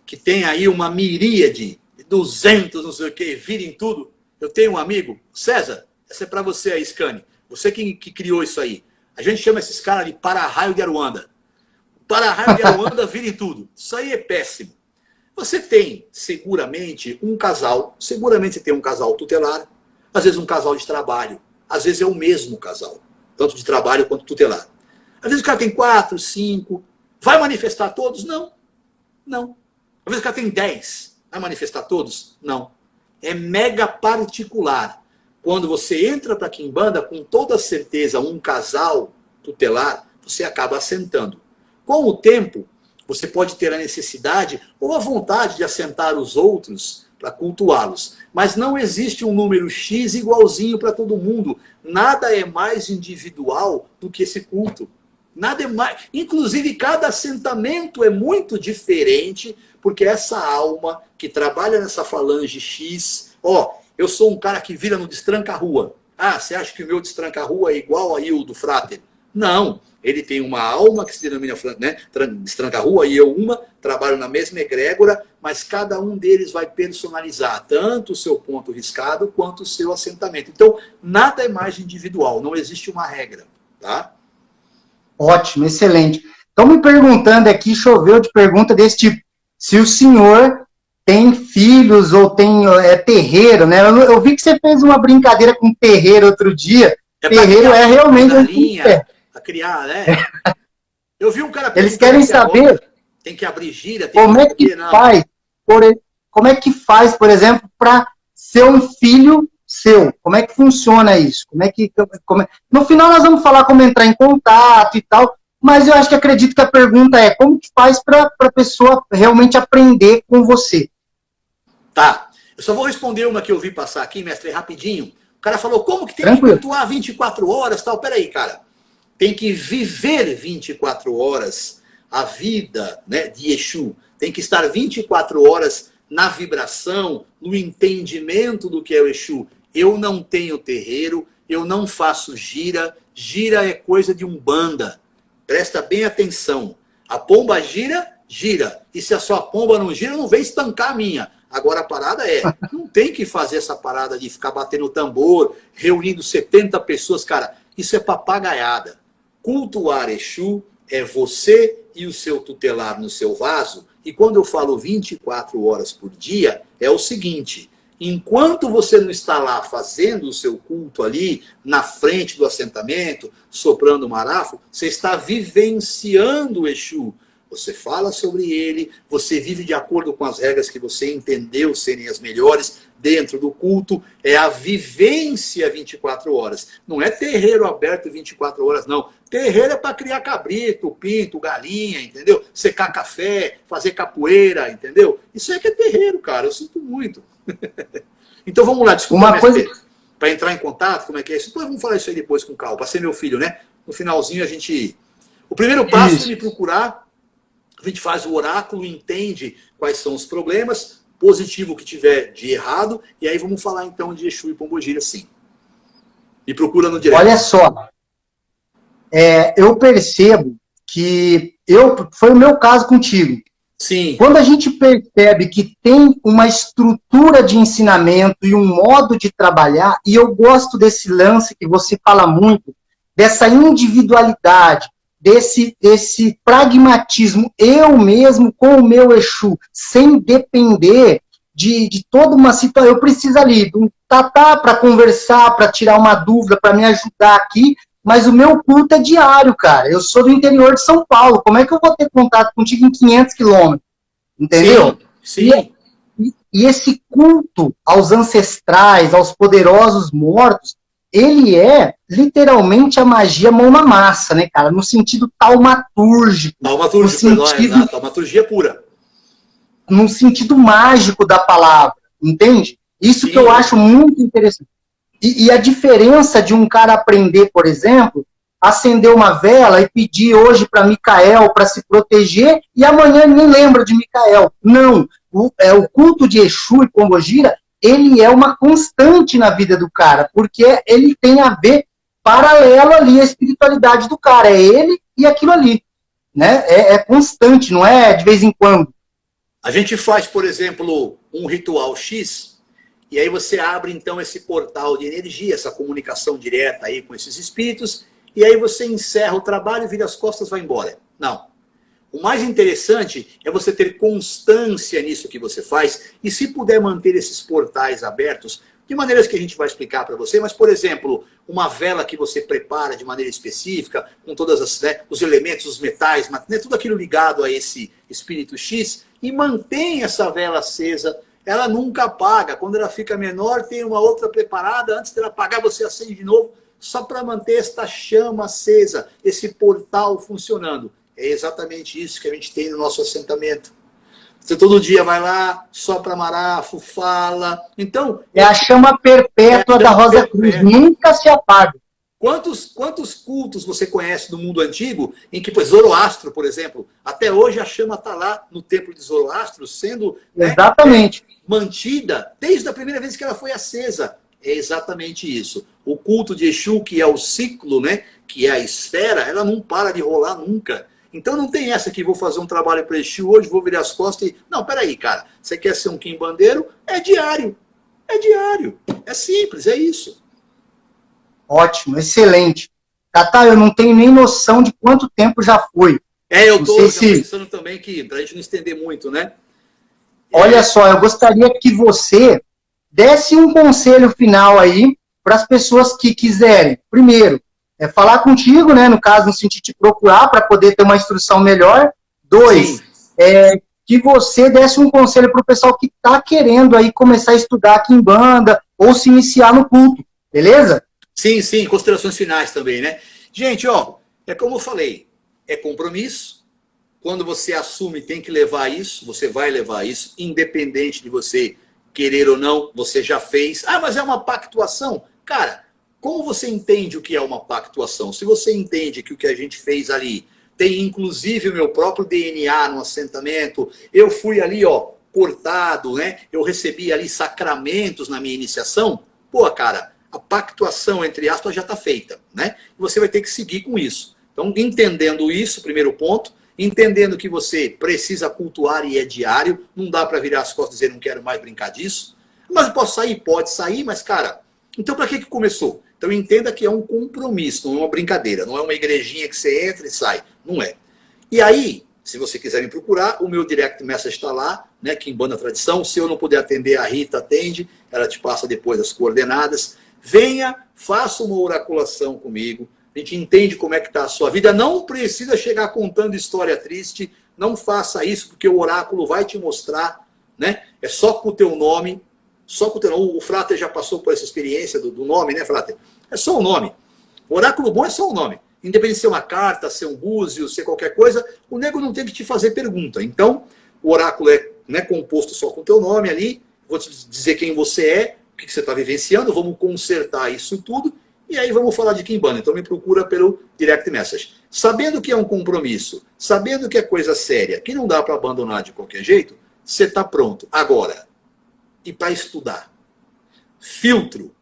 que tem aí uma miríade, 200, não sei o que, virem tudo. Eu tenho um amigo, César, essa é para você aí, Scani. Você que criou isso aí. A gente chama esses caras de para-raio de Aruanda. Para-raio de Aruanda vira em tudo. Isso aí é péssimo. Você tem, seguramente, um casal. Seguramente você tem um casal tutelar. Às vezes um casal de trabalho. Às vezes é o mesmo casal. Tanto de trabalho quanto tutelar. Às vezes o cara tem 4, 5. Vai manifestar todos? Não. Não. Às vezes o cara tem 10. Vai manifestar todos? Não. É mega particular. Quando você entra para a quimbanda, com toda certeza, um casal tutelar, você acaba assentando. Com o tempo, você pode ter a necessidade ou a vontade de assentar os outros para cultuá-los. Mas não existe um número X igualzinho para todo mundo. Nada é mais individual do que esse culto. Nada é mais. Inclusive, cada assentamento é muito diferente, porque essa alma que trabalha nessa falange X, eu sou um cara que vira no destranca-rua. Ah, você acha que o meu destranca-rua é igual aí o do Frater? Não. Ele tem uma alma que se denomina, né, destranca-rua, e eu uma, trabalho na mesma egrégora, mas cada um deles vai personalizar tanto o seu ponto riscado quanto o seu assentamento. Então, nada é mais individual, não existe uma regra, tá? Ótimo, excelente. Estão me perguntando aqui, choveu de pergunta desse tipo, se o senhor tem filhos ou tem terreiro, né? Eu vi que você fez uma brincadeira com terreiro outro dia. Terreiro é realmente... galinha, a criar, né? Eu vi um cara... Eles querem saber... Agora, tem que abrir gira, tem como que faz, como é que faz, por exemplo, para ser um filho seu? Como é que funciona isso? No final nós vamos falar como entrar em contato e tal, mas eu acho que acredito que a pergunta é como que faz para a pessoa realmente aprender com você? Tá. Eu só vou responder uma que eu vi passar aqui, mestre, rapidinho. O cara falou, como que tem que cultuar 24 horas tal? Peraí, cara. Tem que viver 24 horas a vida, né, de Exu. Tem que estar 24 horas na vibração, no entendimento do que é o Exu. Eu não tenho terreiro, eu não faço gira. Gira é coisa de umbanda. Presta bem atenção. A pomba gira, gira. E se a sua pomba não gira, não vem estancar a minha. Agora a parada é, não tem que fazer essa parada de ficar batendo tambor, reunindo 70 pessoas, cara. Isso é papagaiada. Cultuar Exu é você e o seu tutelar no seu vaso. E quando eu falo 24 horas por dia, é o seguinte... Enquanto você não está lá fazendo o seu culto ali, na frente do assentamento, soprando o marafo, você está vivenciando o Exu. Você fala sobre ele, você vive de acordo com as regras que você entendeu serem as melhores dentro do culto. É a vivência 24 horas. Não é terreiro aberto 24 horas, não. Terreiro é para criar cabrito, pinto, galinha, entendeu? Secar café, fazer capoeira, entendeu? Isso é que é terreiro, cara. Eu sinto muito. Então vamos lá, desculpa. Uma coisa... para entrar em contato, como é que é isso? Depois vamos falar isso aí depois com calma, para ser meu filho, né? No finalzinho a gente... O primeiro passo é me procurar, a gente faz o oráculo, entende quais são os problemas, positivo que tiver de errado, e aí vamos falar então de Exu e Pombogira, sim. Me procura no direct. Olha só, eu percebo que foi o meu caso contigo. Sim. Quando a gente percebe que tem uma estrutura de ensinamento e um modo de trabalhar, e eu gosto desse lance que você fala muito, dessa individualidade, desse pragmatismo, eu mesmo com o meu Exu, sem depender de toda uma situação. Eu preciso ali de um tatá para conversar, para tirar uma dúvida, para me ajudar aqui, mas o meu culto é diário, cara. Eu sou do interior de São Paulo. Como é que eu vou ter contato contigo em 500 quilômetros? Entendeu? Sim, sim. E esse culto aos ancestrais, aos poderosos mortos, ele é literalmente a magia mão na massa, né, cara? No sentido taumatúrgico. Taumaturgia pura. No sentido mágico da palavra, entende? Isso sim, que eu acho muito interessante. E a diferença de um cara aprender, por exemplo, acender uma vela e pedir hoje para Micael para se proteger e amanhã nem lembra de Micael. Não. O culto de Exu e Pombogira, ele é uma constante na vida do cara, porque ele tem a ver paralelo ali à espiritualidade do cara. É ele e aquilo ali. Né? É constante, não é de vez em quando. A gente faz, por exemplo, um ritual X, e aí você abre então esse portal de energia, essa comunicação direta aí com esses espíritos, e aí você encerra o trabalho, vira as costas e vai embora. Não. O mais interessante é você ter constância nisso que você faz, e se puder manter esses portais abertos, de maneiras que a gente vai explicar para você, mas, por exemplo, uma vela que você prepara de maneira específica, com todos os elementos, os metais, tudo aquilo ligado a esse espírito X, e mantém essa vela acesa, ela nunca apaga. Quando ela fica menor, tem uma outra preparada, antes dela apagar, você acende de novo, só para manter esta chama acesa, esse portal funcionando. É exatamente isso que a gente tem no nosso assentamento. Você todo dia vai lá, sopra marafo, fala. Então, é a chama perpétua da Rosa Cruz, nunca se apaga. Quantos cultos você conhece do mundo antigo em que, Zoroastro, por exemplo, até hoje a chama está lá no templo de Zoroastro, sendo exatamente mantida desde a primeira vez que ela foi acesa. É exatamente isso. O culto de Exu, que é o ciclo, né, que é a esfera, ela não para de rolar nunca. Então não tem essa que vou fazer um trabalho para Exu hoje, vou virar as costas e... Não, peraí, cara. Você quer ser um quimbandeiro? É diário. É diário. É simples, é isso. Ótimo, excelente. Tatá, eu não tenho nem noção de quanto tempo já foi. Eu estou pensando também que, para a gente não estender muito, né? Olha só, eu gostaria que você desse um conselho final aí para as pessoas que quiserem. Primeiro, falar contigo, né? No caso, no sentido de procurar para poder ter uma instrução melhor. 2, que você desse um conselho para o pessoal que está querendo aí começar a estudar quimbanda ou se iniciar no culto, beleza? Sim, sim, considerações finais também, né? Gente, ó, é como eu falei, é compromisso. Quando você assume, tem que levar isso, você vai levar isso, independente de você querer ou não, você já fez. Ah, mas é uma pactuação? Cara, como você entende o que é uma pactuação? Se você entende que o que a gente fez ali tem inclusive o meu próprio DNA no assentamento, eu fui ali, ó, cortado, né? Eu recebi ali sacramentos na minha iniciação, pô, cara, a pactuação, entre aspas, já está feita, né? Você vai ter que seguir com isso. Então, entendendo isso, primeiro ponto, entendendo que você precisa cultuar e é diário, não dá para virar as costas e dizer não quero mais brincar disso. Mas eu posso sair? Pode sair, mas, cara, então para que começou? Então entenda que é um compromisso, não é uma brincadeira, não é uma igrejinha que você entra e sai, não é. E aí, se você quiser me procurar, o meu direct message está lá, né, Quimbanda Tradição. Se eu não puder atender, a Rita atende, ela te passa depois as coordenadas. Venha, faça uma oraculação comigo, a gente entende como é que está a sua vida. Não precisa chegar contando história triste, não faça isso, porque o oráculo vai te mostrar, né? É só com o teu nome, só com o teu nome. O Frater já passou por essa experiência do nome, né, Frater? É só o nome. O oráculo bom é só o nome. Independente de ser uma carta, ser um búzio, ser qualquer coisa, o nego não tem que te fazer pergunta. Então, o oráculo é, né, composto só com o teu nome ali, vou te dizer quem você é, que você está vivenciando, vamos consertar isso tudo, e aí vamos falar de Kimbanda. Então me procura pelo direct message. Sabendo que é um compromisso, sabendo que é coisa séria, que não dá para abandonar de qualquer jeito, você está pronto. Agora, e para estudar? Filtro.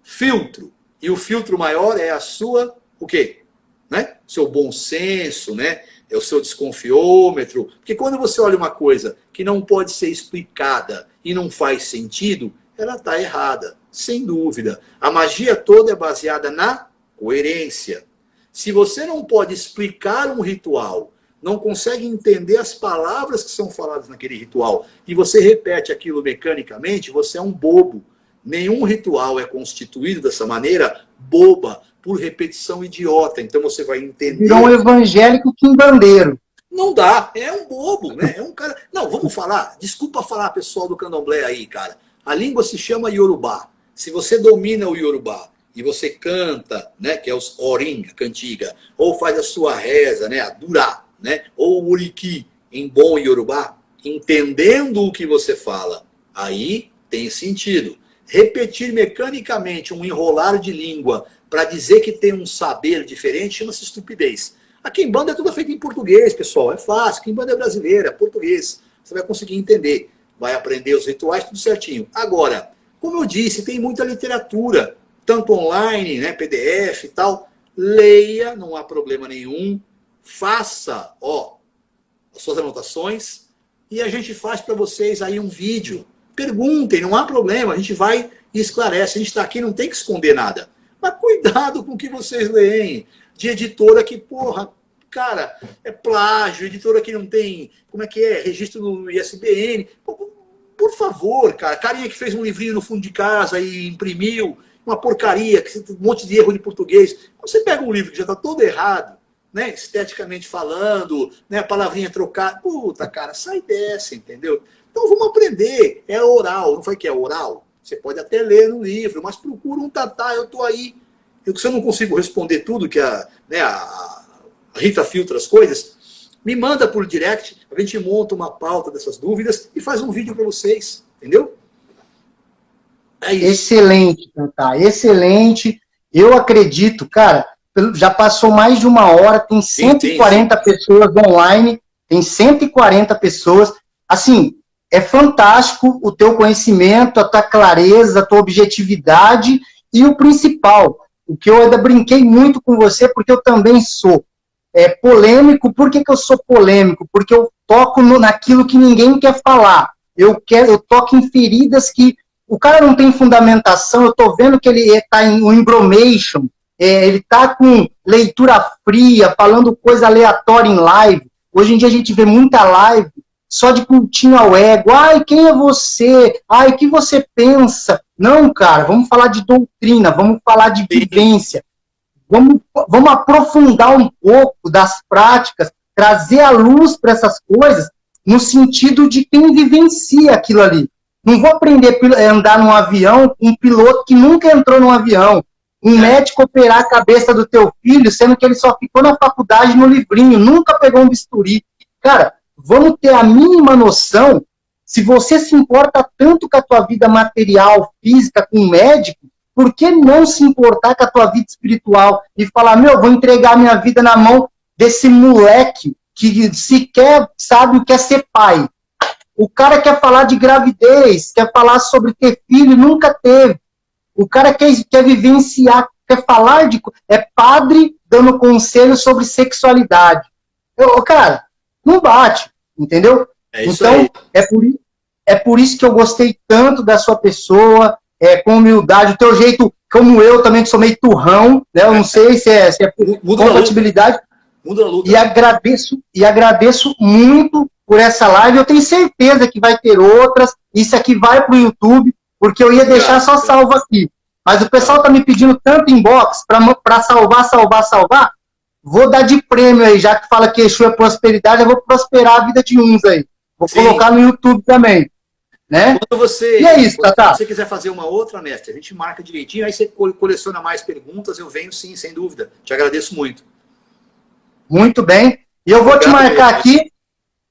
Filtro. E o filtro maior é a sua, o quê? Né? Seu bom senso, né? É o seu desconfiômetro. Porque quando você olha uma coisa que não pode ser explicada e não faz sentido, ela está errada, sem dúvida. A magia toda é baseada na coerência. Se você não pode explicar um ritual, não consegue entender as palavras que são faladas naquele ritual, e você repete aquilo mecanicamente, você é um bobo. Nenhum ritual é constituído dessa maneira boba, por repetição idiota. Então você vai entender... Virou um evangélico quimbandeiro. Não dá, é um bobo, né? É um cara... Não, vamos falar, desculpa falar, pessoal do candomblé aí, cara. A língua se chama Yorubá. Se você domina o Yorubá e você canta, né, que é os Orim, a cantiga, ou faz a sua reza, né, a Durá, né, ou o Uriki, em bom Yorubá, entendendo o que você fala, aí tem sentido. Repetir mecanicamente um enrolar de língua para dizer que tem um saber diferente chama-se estupidez. A Kimbanda é tudo feito em português, pessoal. É fácil. Kimbanda é brasileira, é português. Você vai conseguir entender. Vai aprender os rituais, tudo certinho. Agora, como eu disse, tem muita literatura, tanto online, né, PDF e tal. Leia, não há problema nenhum. Faça, as suas anotações e a gente faz para vocês aí um vídeo. Perguntem, não há problema, a gente vai e esclarece. A gente está aqui, não tem que esconder nada. Mas cuidado com o que vocês leem. De editora que, porra, cara, é plágio, editora que não tem, como é que é, registro no ISBN. Por favor, cara, carinha que fez um livrinho no fundo de casa e imprimiu, uma porcaria, um monte de erro de português. Você pega um livro que já está todo errado, né, esteticamente falando, né, a palavrinha trocada, puta, cara, sai dessa, entendeu? Então vamos aprender, é oral, não foi que é oral? Você pode até ler no livro, mas procura um tatá, eu estou aí. Se eu não consigo responder tudo, que a Rita filtra as coisas, me manda por direct, a gente monta uma pauta dessas dúvidas e faz um vídeo para vocês, entendeu? É isso. Excelente, tatá, excelente. Eu acredito, cara, já passou mais de uma hora, tem 140 pessoas online, tem 140 pessoas. Assim, é fantástico o teu conhecimento, a tua clareza, a tua objetividade e o principal, o que eu ainda brinquei muito com você, porque eu também sou polêmico. Por que eu sou polêmico? Porque eu toco naquilo que ninguém quer falar. Eu toco em feridas que o cara não tem fundamentação. Eu estou vendo que ele está em embromation, ele está com leitura fria, falando coisa aleatória em live. Hoje em dia a gente vê muita live só de cultinho ao ego. Ai, quem é você? Ai, o que você pensa? Não, cara, vamos falar de doutrina, vamos falar de vivência. Vamos aprofundar um pouco das práticas, trazer a luz para essas coisas, no sentido de quem vivencia aquilo ali. Não vou aprender a andar num avião com um piloto que nunca entrou num avião. Um médico operar a cabeça do teu filho, sendo que ele só ficou na faculdade no livrinho, nunca pegou um bisturi. Cara, vamos ter a mínima noção. Se você se importa tanto com a tua vida material, física, com o médico, por que não se importar com a tua vida espiritual e falar, vou entregar minha vida na mão desse moleque que sequer sabe o que é ser pai. O cara quer falar de gravidez, quer falar sobre ter filho, nunca teve. O cara quer vivenciar, quer falar de... É padre dando conselho sobre sexualidade. Cara, não bate, entendeu? Então, é por isso que eu gostei tanto da sua pessoa, com humildade, o teu jeito, como eu também, que sou meio turrão, né? Eu não sei se é compatibilidade. Muda a luta. E agradeço muito por essa live. Eu tenho certeza que vai ter outras. Isso aqui vai para o YouTube, porque eu ia deixar só salvo aqui. Mas o pessoal está me pedindo tanto inbox para salvar. Vou dar de prêmio aí, já que fala que Exu é prosperidade, eu vou prosperar a vida de uns aí. Vou colocar no YouTube também. Né? Quando você, e é isso, se você quiser fazer uma outra, mestre, a gente marca direitinho, aí você coleciona mais perguntas, eu venho sim, sem dúvida. Te agradeço muito. Muito bem. E eu vou te marcar aqui,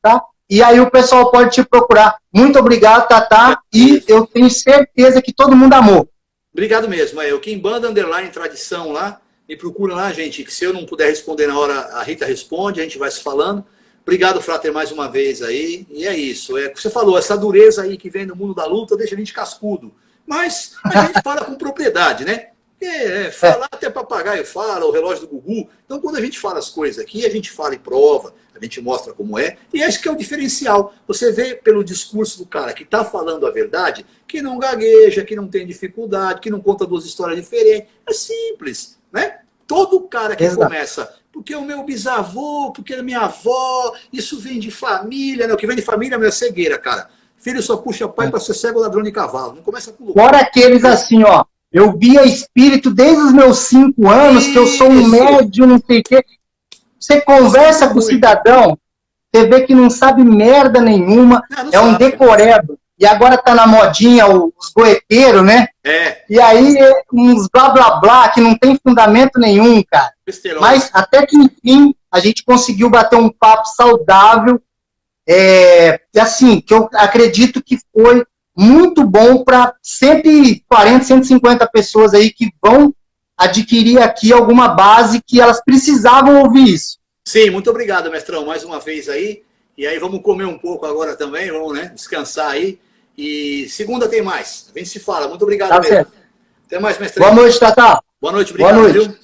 tá? e aí o pessoal pode te procurar. Muito obrigado, Tatá, e eu tenho certeza que todo mundo amou. Obrigado mesmo. É o Kimbanda Underline Tradição lá. Me procura lá, gente, que se eu não puder responder na hora, a Rita responde, a gente vai se falando. Obrigado, Frater, mais uma vez aí. E é isso. É o que você falou, essa dureza aí que vem no mundo da luta deixa a gente cascudo. Mas a gente fala com propriedade, né? Falar até papagaio fala, o relógio do Gugu. Então, quando a gente fala as coisas aqui, a gente fala e prova, a gente mostra como é. E esse que é o diferencial. Você vê pelo discurso do cara que está falando a verdade, que não gagueja, que não tem dificuldade, que não conta duas histórias diferentes. É simples, né? Todo cara que começa, porque o meu bisavô, porque a minha avó, isso vem de família, né? O que vem de família é a minha cegueira, cara. Filho só puxa pai para ser cego ladrão de cavalo. Não começa com loucura. Fora aqueles assim, ó. Eu via espírito desde os meus 5 anos, que eu sou um médium, não sei o quê. Você conversa com o cidadão, você vê que não sabe merda nenhuma, é um decoreba. E agora tá na modinha os goeteiros, né? E aí uns blá blá blá, que não tem fundamento nenhum, cara. Mas até que enfim, a gente conseguiu bater um papo saudável, assim, que eu acredito que foi muito bom para 140, 150 pessoas aí que vão adquirir aqui alguma base que elas precisavam ouvir isso. Sim, muito obrigado, mestrão, mais uma vez aí. E aí vamos comer um pouco agora também, vamos, né, descansar aí. E segunda tem mais. A gente se fala. Muito obrigado mesmo. Certo. Até mais, mestrão. Boa noite, Tatá. Boa noite, obrigado. Boa noite. Viu?